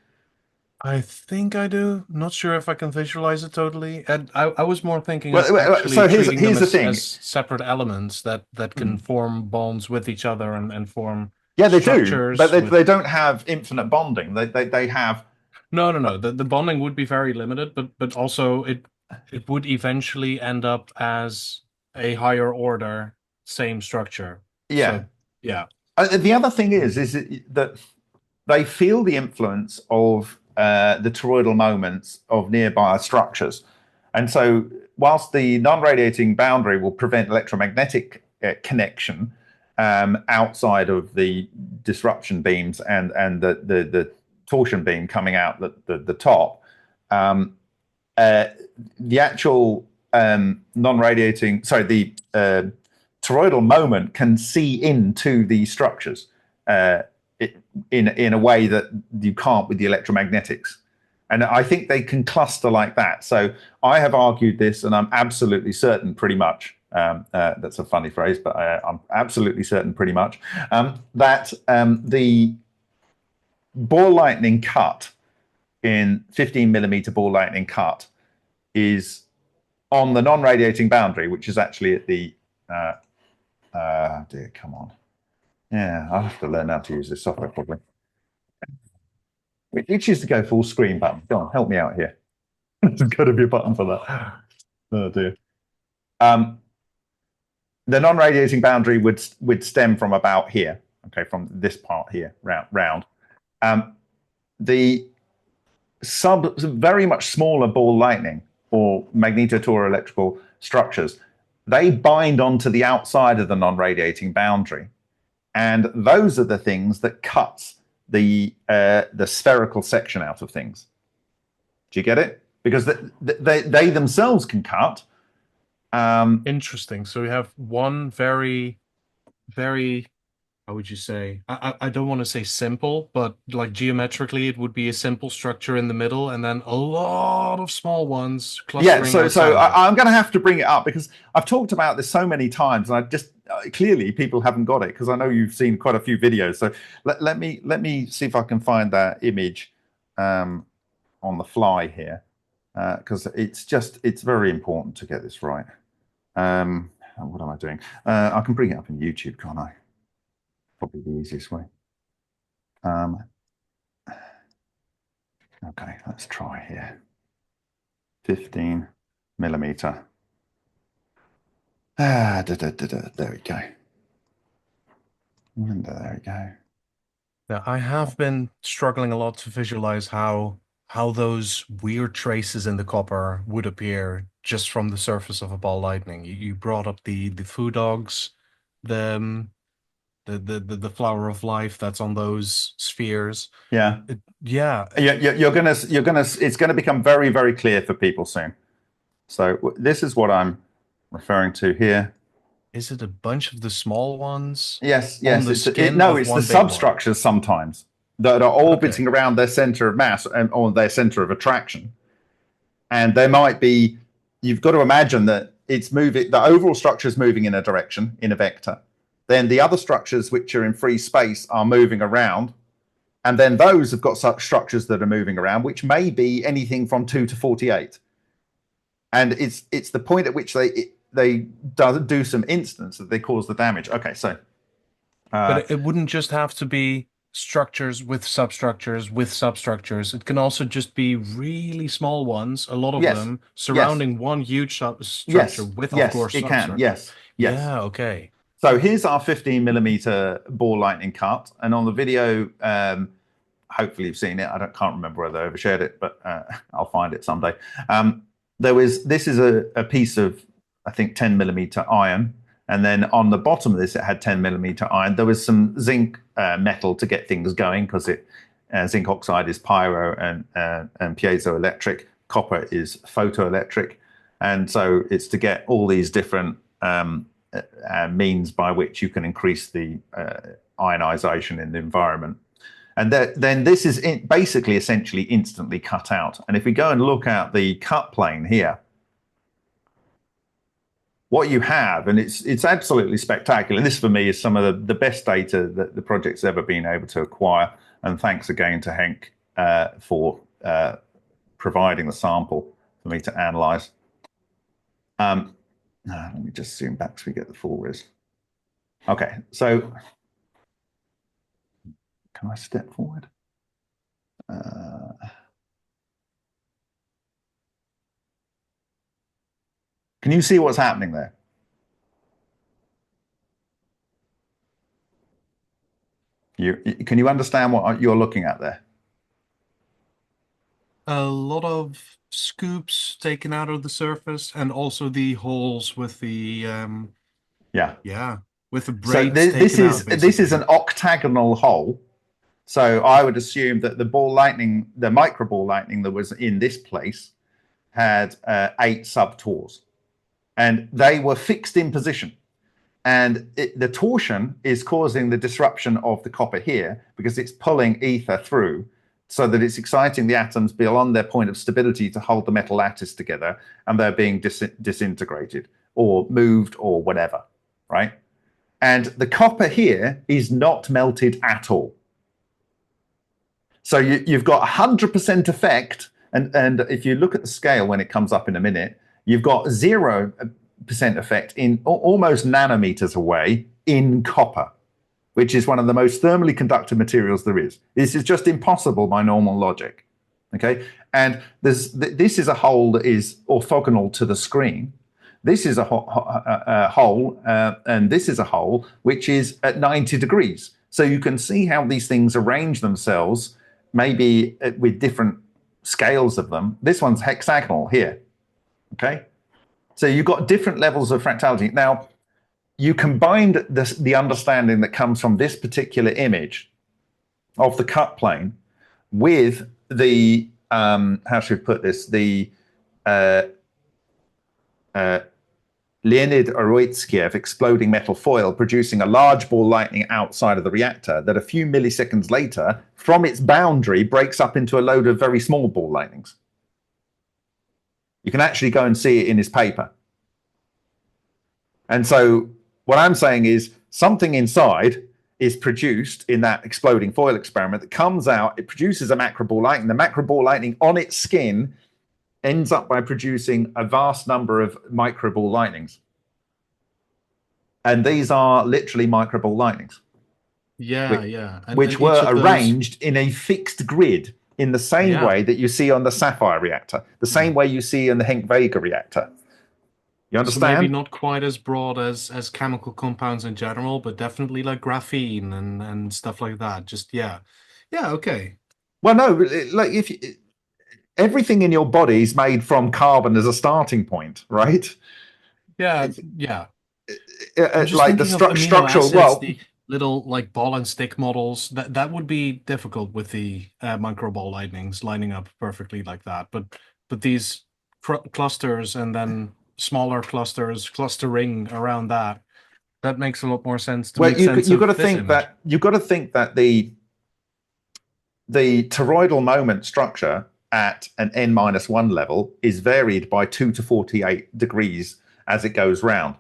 I think I do. Not sure if I can visualize it totally. And I was more thinking of actually treating them as separate elements that can form bonds with each other and form they do, but they don't have infinite bonding. They have No. The bonding would be very limited, but also it would eventually end up as a higher order, same structure. Yeah. So yeah. The other thing is that they feel the influence of the toroidal moments of nearby structures. And so, whilst the non-radiating boundary will prevent electromagnetic connection outside of the disruption beams and the torsion beam coming out the top, the actual non-radiating, sorry, the toroidal moment can see into these structures in a way that you can't with the electromagnetics. And I think they can cluster like that. So I have argued this, and I'm absolutely certain, pretty much. That's a funny phrase, but I'm absolutely certain, pretty much, that the ball lightning cut in 15 millimeter ball lightning cut is on the non-radiating boundary, which is actually at the dear, come on. Yeah, I'll have to learn how to use this software properly. Which is to go full screen button. Go on, help me out here. There's got to be a button for that. Oh dear. The non-radiating boundary would stem from about here. Okay, from this part here, round. The very much smaller ball lightning or magnetotoroelectrical structures, they bind onto the outside of the non-radiating boundary, and those are the things that cuts the spherical section out of things. Do you get it? Because they themselves can cut. Interesting. So we have one very, very, how would you say? I don't want to say simple, but like geometrically, it would be a simple structure in the middle, and then a lot of small ones clustering. Yeah, so I'm going to have to bring it up because I've talked about this so many times, and I just clearly people haven't got it because I know you've seen quite a few videos. So let me see if I can find that image on the fly here because it's very important to get this right. What am I doing? I can bring it up in YouTube, can't I? Probably the easiest way. Okay, let's try here. 15 millimeter. There we go. And there we go. Now, I have been struggling a lot to visualize how those weird traces in the copper would appear just from the surface of a ball lightning. You brought up the foo dogs, the flower of life that's on those spheres. Yeah. Yeah. You're gonna it's gonna become very, very clear for people soon. So this is what I'm referring to here. Is it a bunch of the small ones? Yes. No, it's the substructures sometimes that are orbiting around their center of mass or their center of attraction. And there might be, you've got to imagine that it's moving, the overall structure is moving in a direction, in a vector. Then the other structures which are in free space are moving around. And then those have got such structures that are moving around, which may be anything from 2 to 48. And it's the point at which they do some instance that they cause the damage. Okay, so. But it wouldn't just have to be structures with substructures. It can also just be really small ones, a lot of them, surrounding one huge structure with, of course, it can. Yes. Yeah, okay. So here's our 15 millimeter ball lightning cut. And on the video, hopefully you've seen it. Can't remember whether I overshared it, but I'll find it someday. This is a piece of, I think, 10 millimeter iron. And then on the bottom of this, it had 10 millimeter iron. There was some zinc metal to get things going because zinc oxide is pyro and piezoelectric. Copper is photoelectric. And so it's to get all these different means by which you can increase the ionization in the environment. And then this is basically essentially instantly cut out. And if we go and look at the cut plane here, what you have, and it's absolutely spectacular. And this for me is some of the best data that the project's ever been able to acquire. And thanks again to Henk for providing the sample for me to analyze. Let me just zoom back so we get the full res. Okay, so can I step forward? Can you see what's happening there? Can you understand what you're looking at there? A lot of scoops taken out of the surface, and also the holes with the with the braids taken out. This is an octagonal hole. So I would assume that the micro ball lightning that was in this place had 8 subtors, and they were fixed in position. And the torsion is causing the disruption of the copper here because it's pulling ether through so that it's exciting the atoms beyond their point of stability to hold the metal lattice together, and they're being disintegrated or moved or whatever, right? And the copper here is not melted at all. So you've got 100% effect, and if you look at the scale when it comes up in a minute, you've got 0% effect in almost nanometers away in copper, which is one of the most thermally conductive materials there is. This is just impossible by normal logic. Okay, and this is a hole that is orthogonal to the screen. This is a hole, and this is a hole which is at 90 degrees. So you can see how these things arrange themselves, maybe with different scales of them. This one's hexagonal here. Okay, so you've got different levels of fractality. Now, you combined the understanding that comes from this particular image of the cut plane with the, how should we put this, the Leonid Oroitskiev exploding metal foil producing a large ball lightning outside of the reactor that a few milliseconds later, from its boundary, breaks up into a load of very small ball lightnings. You can actually go and see it in his paper. And so what I'm saying is something inside is produced in that exploding foil experiment that comes out, it produces a macro ball lightning. The macro ball lightning on its skin ends up by producing a vast number of micro ball lightnings. And these are literally micro ball lightnings. Which were arranged in a fixed grid in the same way that you see on the Sapphire reactor, the same way you see in the Henk Vega reactor. You understand? So maybe not quite as broad as chemical compounds in general, but definitely like graphene and stuff like that. Just okay. Well, no, like everything in your body is made from carbon as a starting point, right? Yeah. Like the structural, the little like ball and stick models, that would be difficult with the micro ball lightnings lining up perfectly like that. But these clusters and then smaller clusters clustering around that makes a lot more sense. You've got to think that the toroidal moment structure at an n-1 level is varied by 2 to 48 degrees as it goes round.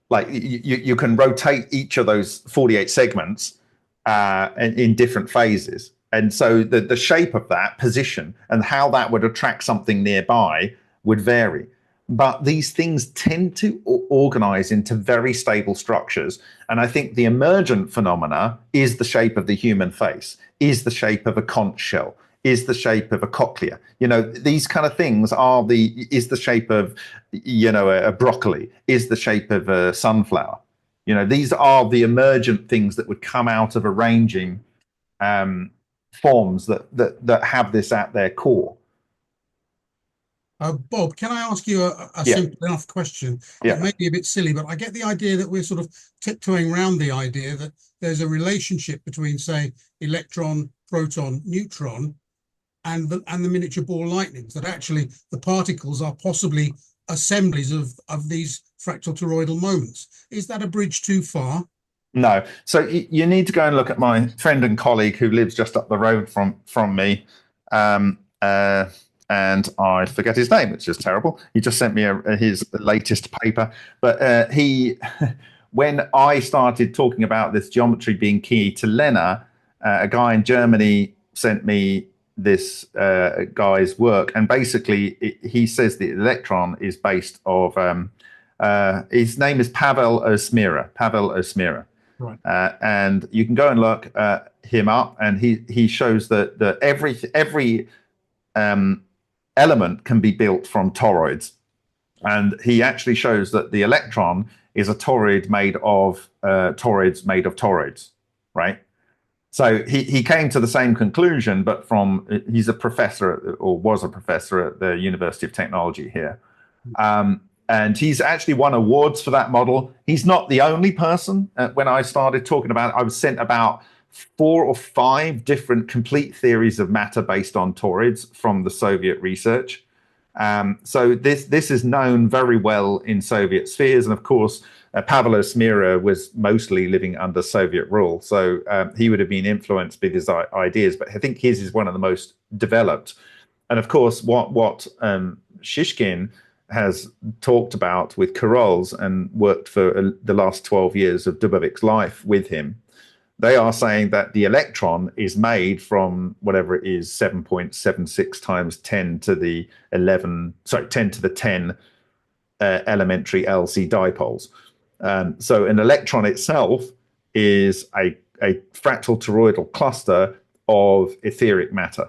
Like you can rotate each of those 48 segments in different phases. And so the shape of that position and how that would attract something nearby would vary. But these things tend to organize into very stable structures. And I think the emergent phenomena is the shape of the human face, is the shape of a conch shell, is the shape of a cochlea. You know, these kind of things is the shape of, a broccoli, is the shape of a sunflower. You know, these are the emergent things that would come out of arranging forms that have this at their core. Bob, can I ask you a simple enough question? Yeah. It may be a bit silly, but I get the idea that we're sort of tiptoeing around the idea that there's a relationship between, say, electron, proton, neutron, and the miniature ball lightnings, that actually the particles are possibly assemblies of these fractal toroidal moments. Is that a bridge too far? No. So you need to go and look at my friend and colleague who lives just up the road from me. And I forget his name, which is terrible. He just sent me his latest paper. But when I started talking about this geometry being key to LENR, a guy in Germany sent me this guy's work. And basically, he says the electron is based of, his name is Pavel Osmira. Right. And you can go and look him up, and he shows that every element can be built from toroids, And he actually shows that the electron is a toroid made of toroids made of toroids, right? So he came to the same conclusion, but he's a professor or was a professor at the University of Technology here. And he's actually won awards for that model. He's not the only person. When I started talking about it, I was sent about 4 or 5 different complete theories of matter based on toroids from the Soviet research. So this is known very well in Soviet spheres. And of course, Pavel Smira was mostly living under Soviet rule. So he would have been influenced by these ideas. But I think his is one of the most developed. And of course, what Shishkin has talked about with Korols and worked for the last 12 years of Dubovic's life with him, they are saying that the electron is made from whatever it is, 7.76 times 10 to the 10 elementary LC dipoles. So an electron itself is a fractal toroidal cluster of etheric matter.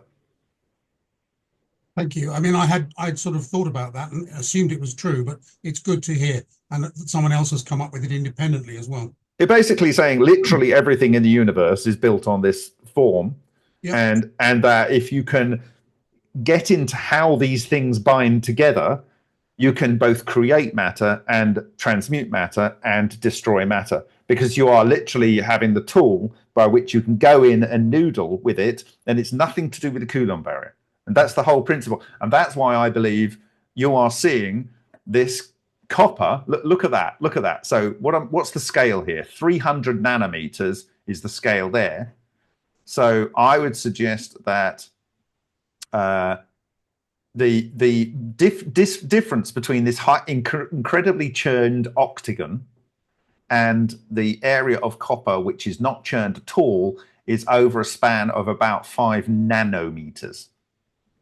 Thank you. I mean, I'd sort of thought about that and assumed it was true, but it's good to hear, and that someone else has come up with it independently as well. You're basically saying literally everything in the universe is built on this form, and that if you can get into how these things bind together, you can both create matter and transmute matter and destroy matter, because you are literally having the tool by which you can go in and noodle with it, and it's nothing to do with the Coulomb barrier. And that's the whole principle. And that's why I believe you are seeing this copper. Look at that. Look at that. So what's the scale here? 300 nanometers is the scale there. So I would suggest that the difference between this incredibly churned octagon and the area of copper which is not churned at all is over a span of about 5 nanometers.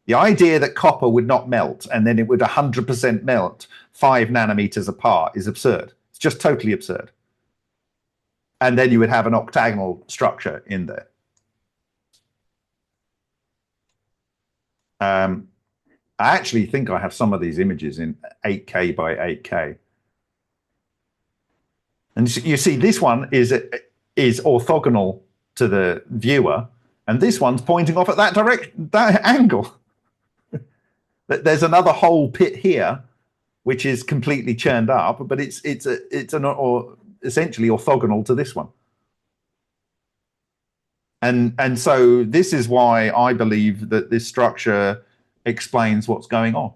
The idea that copper would not melt and then it would 100% melt 5 nanometers apart is absurd. It's just totally absurd. And then you would have an octagonal structure in there. I actually think I have some of these images in 8K by 8K. And you see, this one is orthogonal to the viewer, and this one's pointing off at that angle. There's another whole pit here, which is completely churned up, but it's essentially orthogonal to this one. And so this is why I believe that this structure explains what's going on.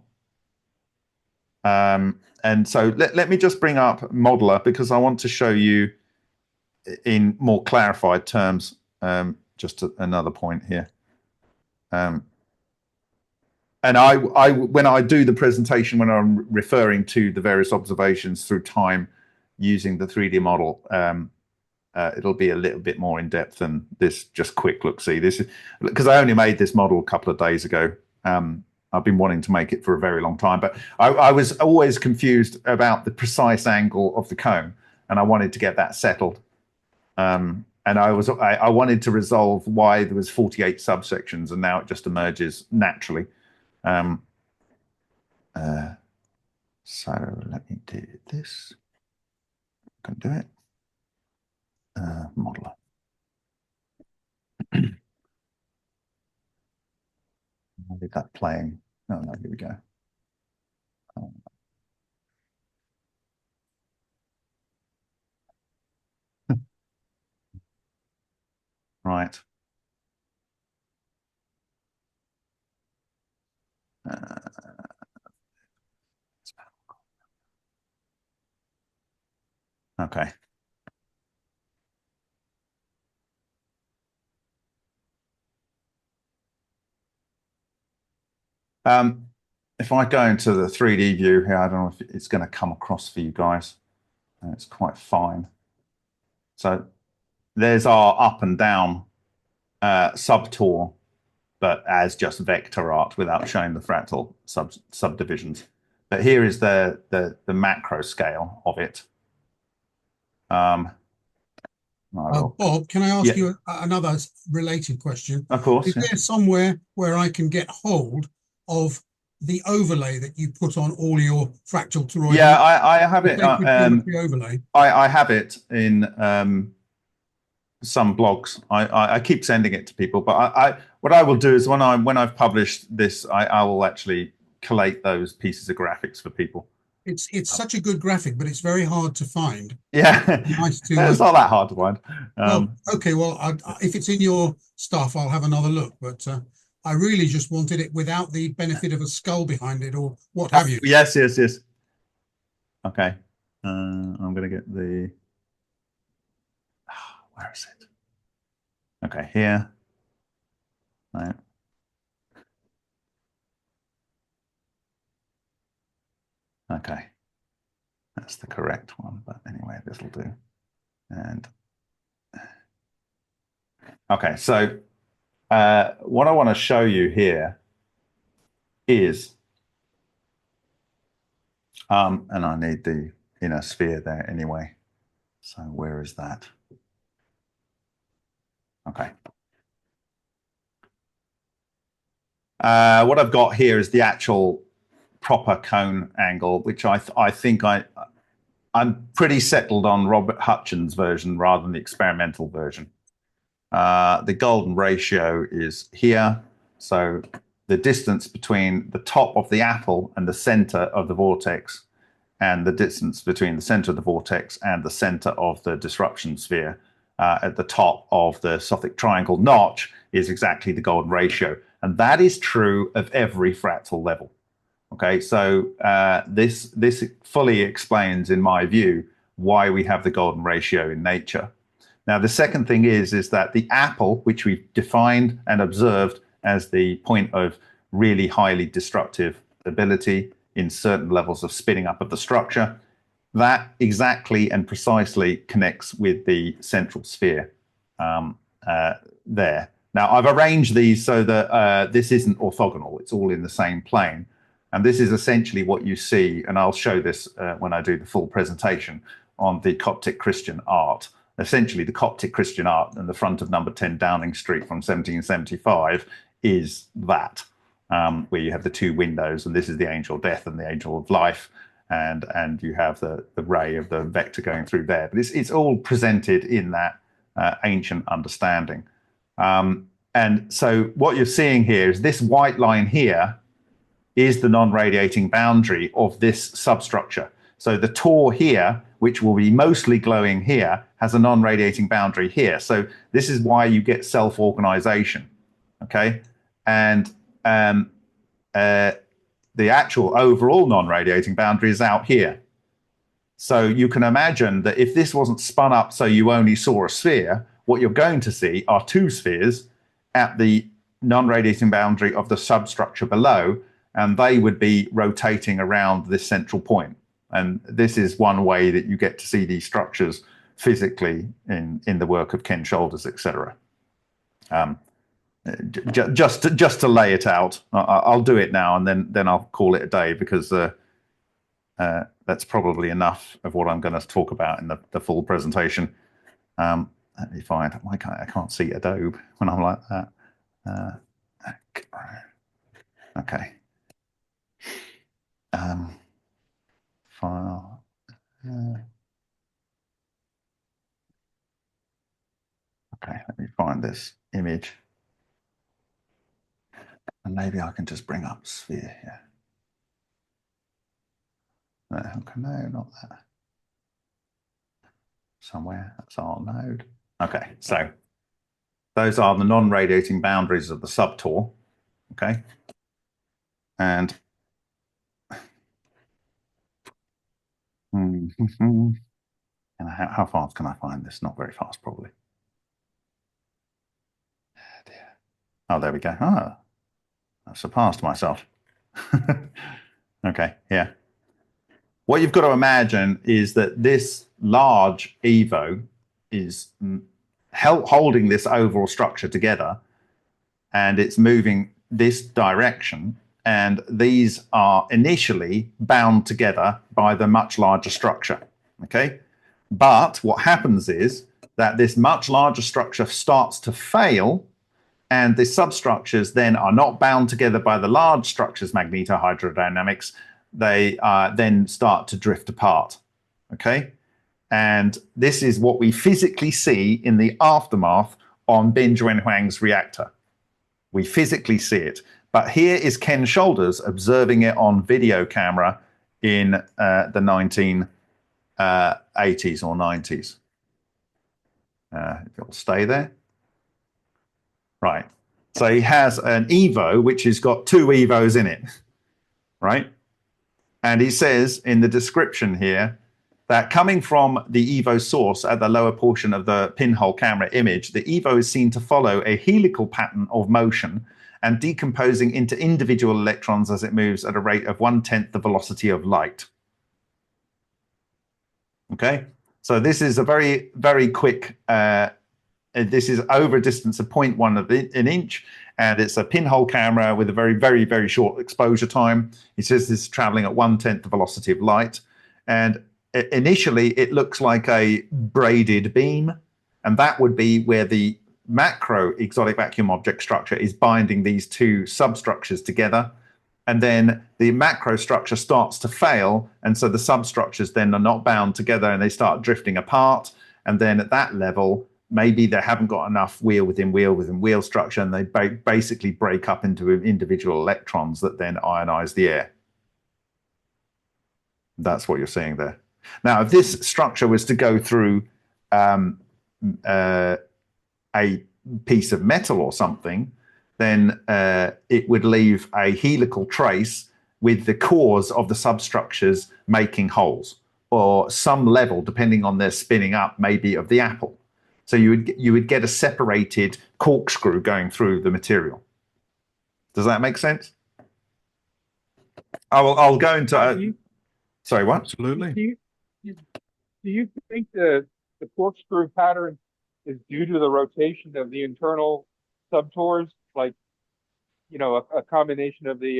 And so let me just bring up Modeler, because I want to show you in more clarified terms just another point here. And when I do the presentation, when I'm referring to the various observations through time using the 3D model, it'll be a little bit more in depth than this just quick look see. This is because I only made this model a couple of days ago. I've been wanting to make it for a very long time, but I was always confused about the precise angle of the cone, and I wanted to get that settled. And I wanted to resolve why there was 48 subsections, and now it just emerges naturally. So let me do this. I can do it. Modeler. I'll leave that playing. No, here we go. Right. Okay. If I go into the 3D view here, I don't know if it's going to come across for you guys. It's quite fine. So there's our up and down subtour, but as just vector art without showing the fractal subdivisions. But here is the macro scale of it. Bob, can I ask you another related question? Of course. Is there somewhere where I can get hold of the overlay that you put on all your fractal toroidal. Yeah, I have it. The overlay. I have it in some blogs. I keep sending it to people, but what I will do is when I've published this, I will actually collate those pieces of graphics for people. It's such a good graphic, but it's very hard to find. Yeah, nice to. It's not that hard to find. Well, okay. Well, if it's in your stuff, I'll have another look. But I really just wanted it without the benefit of a skull behind it or what have you. Yes. Okay. I'm going to get the. Where is it? Okay, here. Right. Okay. That's the correct one, but anyway, this will do. And okay, so what I want to show you here is, and I need the inner sphere there anyway. So where is that? Okay. What I've got here is the actual proper cone angle, which I think I'm pretty settled on Robert Hutchins' version rather than the experimental version. The golden ratio is here. So the distance between the top of the apple and the center of the vortex, and the distance between the center of the vortex and the center of the disruption sphere at the top of the Sothic triangle notch is exactly the golden ratio. And that is true of every fractal level. Okay, so this fully explains, in my view, why we have the golden ratio in nature. Now, the second thing is that the apple, which we've defined and observed as the point of really highly destructive ability in certain levels of spinning up of the structure, that exactly and precisely connects with the central sphere there. Now, I've arranged these so that this isn't orthogonal. It's all in the same plane. And this is essentially what you see, and I'll show this when I do the full presentation on the Coptic Christian art. Essentially, the Coptic Christian art in the front of number 10 Downing Street from 1775 is that, where you have the two windows, and this is the angel of death and the angel of life, and you have the ray of the vector going through there. But it's all presented in that ancient understanding. And so what you're seeing here is this white line here is the non-radiating boundary of this substructure. So the tor here, which will be mostly glowing here, has a non-radiating boundary here. So this is why you get self-organization, okay? And the actual overall non-radiating boundary is out here. So you can imagine that if this wasn't spun up so you only saw a sphere, what you're going to see are two spheres at the non-radiating boundary of the substructure below, and they would be rotating around this central point. And this is one way that you get to see these structures physically in the work of Ken Shoulders, etc. Just to lay it out, I'll do it now, and then I'll call it a day, because that's probably enough of what I'm going to talk about in the full presentation. Let me find. I can't see Adobe when I'm like that. Okay. File. Okay, let me find this image. And maybe I can just bring up sphere here. No, okay, no, not that. Somewhere, that's our node. Okay, so those are the non-radiating boundaries of the subtor. Okay. And and how fast can I find this? Not very fast, probably. Oh, there we go. Ah, I surpassed myself. Okay, yeah. What you've got to imagine is that this large EVO is holding this overall structure together, and it's moving this direction, and these are initially bound together by the much larger structure, okay? But what happens is that this much larger structure starts to fail, and the substructures then are not bound together by the large structures magnetohydrodynamics. They then start to drift apart. Okay, and this is what we physically see in the aftermath on Bin Juanhuang's reactor. We physically see it. But here is Ken Shoulders observing it on video camera in the 1980s or 90s. If it'll stay there. Right. So he has an EVO, which has got 2 EVOs in it. Right. And he says in the description here that coming from the EVO source at the lower portion of the pinhole camera image, the EVO is seen to follow a helical pattern of motion and decomposing into individual electrons as it moves at a rate of 1/10 the velocity of light. Okay, so this is a very, very quick, this is over a distance of 0.1 of an inch, and it's a pinhole camera with a very, very, very short exposure time. It says this is traveling at 1/10 the velocity of light. And initially, it looks like a braided beam, and that would be where the macro exotic vacuum object structure is binding these 2 substructures together. And then the macro structure starts to fail, and so the substructures then are not bound together and they start drifting apart. And then at that level, maybe they haven't got enough wheel within wheel structure, and they basically break up into individual electrons that then ionize the air. That's what you're seeing there. Now, if this structure was to go through a piece of metal or something, then it would leave a helical trace with the cores of the substructures making holes, or some level, depending on their spinning up, maybe of the apple. So you would get a separated corkscrew going through the material. Does that make sense? I'll go into. Sorry, what? Absolutely. Do you think the corkscrew pattern is due to the rotation of the internal subtors, like, you know, a combination of the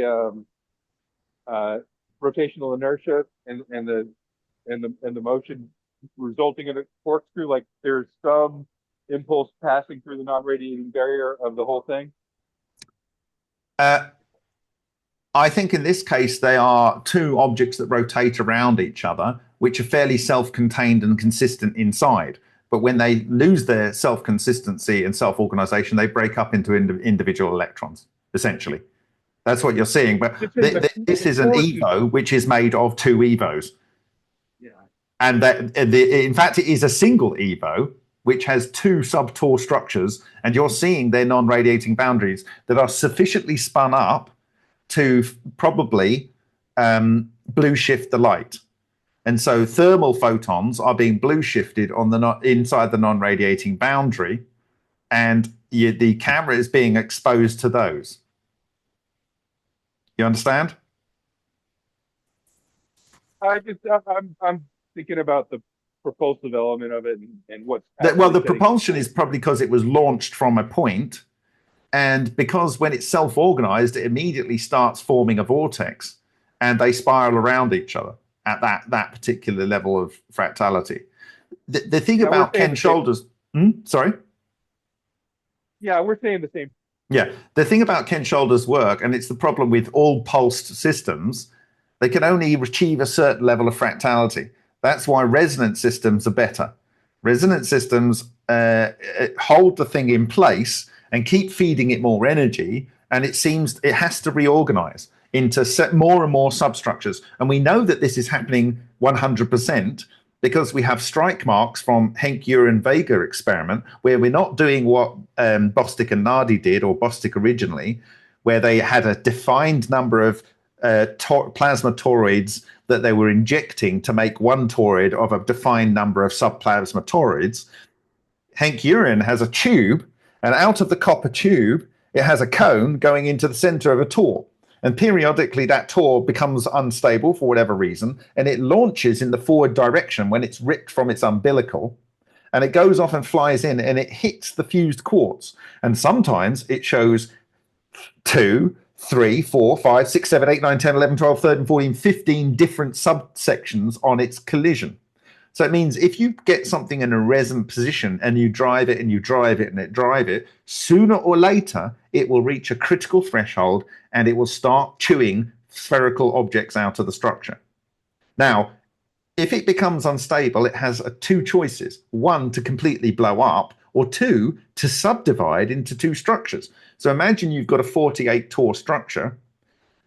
rotational inertia and the motion resulting in a corkscrew? Like, there's some impulse passing through the non-radiating barrier of the whole thing? I think in this case, they are 2 objects that rotate around each other, which are fairly self-contained and consistent inside. But when they lose their self-consistency and self-organization, they break up into individual electrons, essentially. That's what you're seeing. But this is an EVO, which is made of 2 EVOs. Yeah. And in fact, it is a single EVO, which has 2 subtor structures. And you're seeing their non-radiating boundaries that are sufficiently spun up to probably blue shift the light. And so thermal photons are being blue shifted on the inside the non-radiating boundary, and the camera is being exposed to those. You understand? I'm thinking about the propulsive element of it and what's well, the propulsion is probably because it was launched from a point, and because when it's self-organized, it immediately starts forming a vortex, and they spiral around each other at that particular level of fractality. The thing about Ken Shoulders... Sorry? Yeah, we're saying the same. Yeah, the thing about Ken Shoulders' work, and it's the problem with all pulsed systems, they can only achieve a certain level of fractality. That's why resonance systems are better. Resonance systems hold the thing in place and keep feeding it more energy, and it seems it has to reorganize into more and more substructures. And we know that this is happening 100% because we have strike marks from Henk-Uren-Vega experiment, where we're not doing what Bostic and Nardi did, or Bostic originally, where they had a defined number of plasma toroids that they were injecting to make one toroid of a defined number of subplasma toroids. Henk-Uren has a tube, and out of the copper tube, it has a cone going into the center of a tor. And periodically that tor becomes unstable for whatever reason, and it launches in the forward direction when it's ripped from its umbilical, and it goes off and flies in, and it hits the fused quartz. And sometimes it shows 2, 3, 4, 5, 6, 7, 8, 9, 10, 11, 12, 13, 14, 15 different subsections on its collision. So it means if you get something in a resonant position and you drive it and you drive it and it drive it, sooner or later it will reach a critical threshold and it will start chewing spherical objects out of the structure. Now, if it becomes unstable, it has two choices. One, to completely blow up, or two, to subdivide into two structures. So imagine you've got a 48 torr structure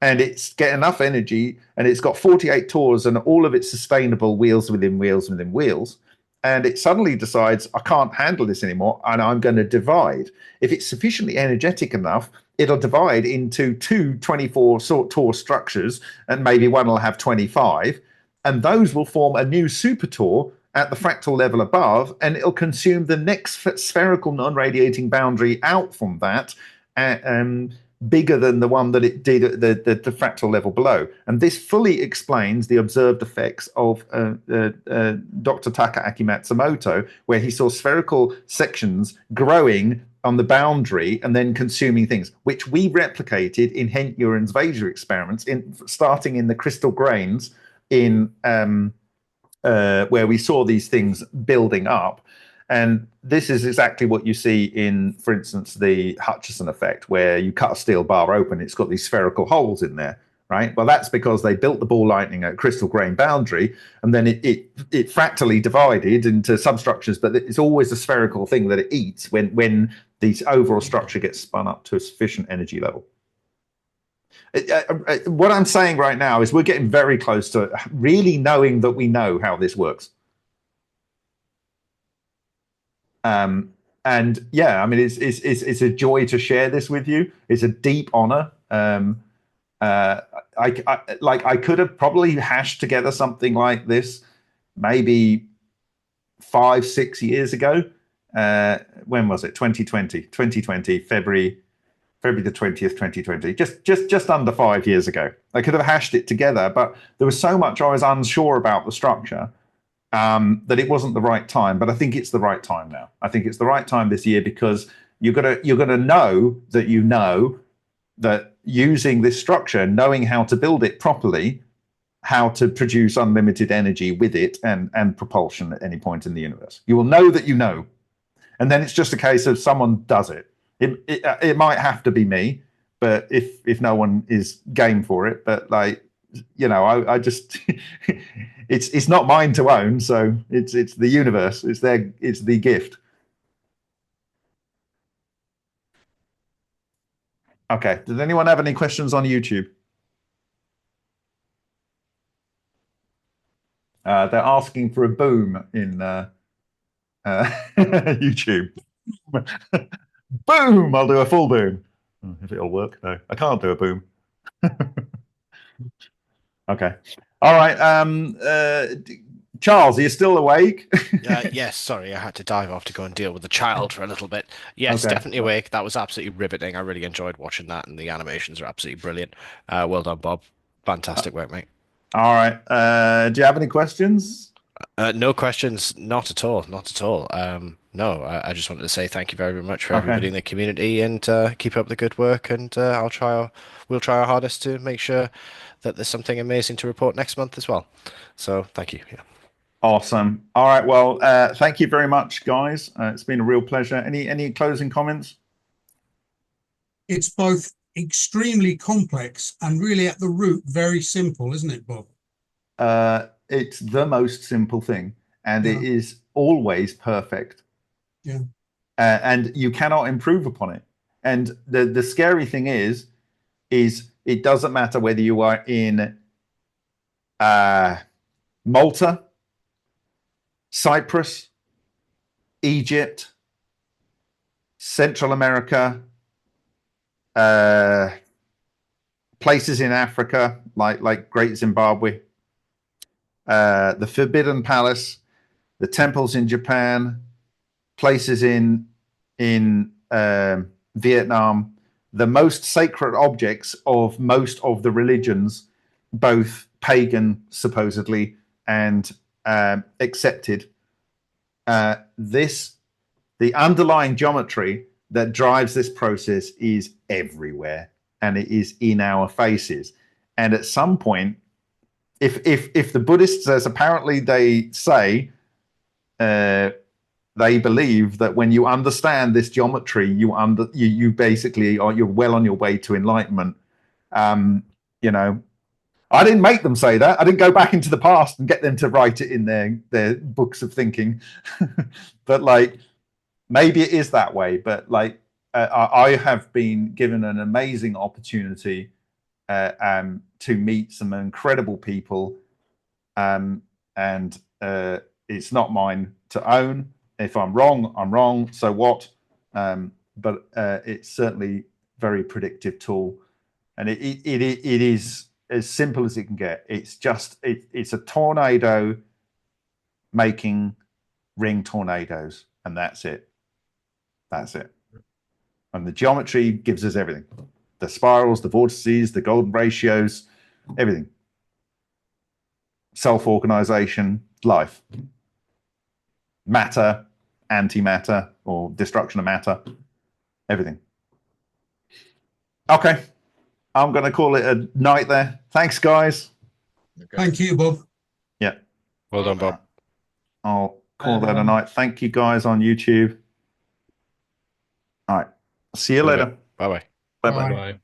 and it's get enough energy and it's got 48 tors and all of its sustainable wheels within wheels within wheels. And it suddenly decides, I can't handle this anymore and I'm going to divide. If it's sufficiently energetic enough, it'll divide into two 24 torr structures and maybe one will have 25. And those will form a new super torr at the fractal level above, and it'll consume the next spherical non-radiating boundary out from that, bigger than the one that it did at the fractal level below. And this fully explains the observed effects of Dr. Takaaki Matsumoto, where he saw spherical sections growing on the boundary and then consuming things, which we replicated in Hent Uren's Vaser experiments, starting in the crystal grains in where we saw these things building up. And this is exactly what you see in, for instance, the Hutchison effect, where you cut a steel bar open, it's got these spherical holes in there, right? Well, that's because they built the ball lightning at crystal grain boundary, and then it fractally divided into substructures, but it's always a spherical thing that it eats when the overall structure gets spun up to a sufficient energy level. What I'm saying right now is we're getting very close to really knowing that we know how this works. And yeah, I mean, it's a joy to share this with you. It's a deep honor. I could have probably hashed together something like this maybe 5-6 years ago. When was it? 2020, February the 20th, 2020, just under 5 years ago. I could have hashed it together, but there was so much I was unsure about the structure that it wasn't the right time. But I think it's the right time now. I think it's the right time this year because you're gonna know that using this structure, knowing how to build it properly, how to produce unlimited energy with it and propulsion at any point in the universe. You will know that you know. And then it's just a case of someone does it. It might have to be me, but if no one is game for it, but like, you know, I just it's not mine to own, so it's the universe. It's the gift. Okay. Does anyone have any questions on YouTube? They're asking for a boom in YouTube. Boom! I'll do a full boom. If it'll work. No, I can't do a boom. Okay. All right. Charles, are you still awake? Yes, sorry, I had to dive off to go and deal with the child for a little bit. Yes, Okay. definitely awake. That was absolutely riveting. I really enjoyed watching that, and the animations are absolutely brilliant. Well done, Bob. Fantastic work, mate. All right. Do you have any questions? No questions, not at all, not at all. No, I just wanted to say thank you very much for everybody in the community, and keep up the good work. And we'll try our hardest to make sure that there's something amazing to report next month as well. So thank you. Yeah. Awesome. All right. Well, thank you very much, guys. It's been a real pleasure. Any closing comments? It's both extremely complex and really at the root very simple, isn't it, Bob? It's the most simple thing, and it is always perfect. Yeah. And you cannot improve upon it. And the scary thing is it doesn't matter whether you are in Malta, Cyprus, Egypt, Central America, places in Africa like Great Zimbabwe, the Forbidden Palace, the temples in Japan, places in Vietnam, the most sacred objects of most of the religions, both pagan supposedly and accepted. The underlying geometry that drives this process is everywhere, and it is in our faces. And at some point, if the Buddhists, as apparently they say, they believe that when you understand this geometry, you basically you're well on your way to enlightenment. You know, I didn't make them say that. I didn't go back into the past and get them to write it in their books of thinking. But like, maybe it is that way. But like, I have been given an amazing opportunity to meet some incredible people, and it's not mine to own. If I'm wrong, I'm wrong. So what? But it's certainly very predictive tool, and it is as simple as it can get. It's just it's a tornado making ring tornadoes, and that's it. That's it. And the geometry gives us everything: the spirals, the vortices, the golden ratios, everything. Self-organization, life, matter, antimatter, or destruction of matter, everything. Okay, I'm going to call it a night there. Thanks, guys. Okay. Thank you, Bob. Yeah. Well done, Bob. I'll call that a night. Thank you, guys, on YouTube. All right. See you later. Bye-bye. Bye-bye. Bye. Bye.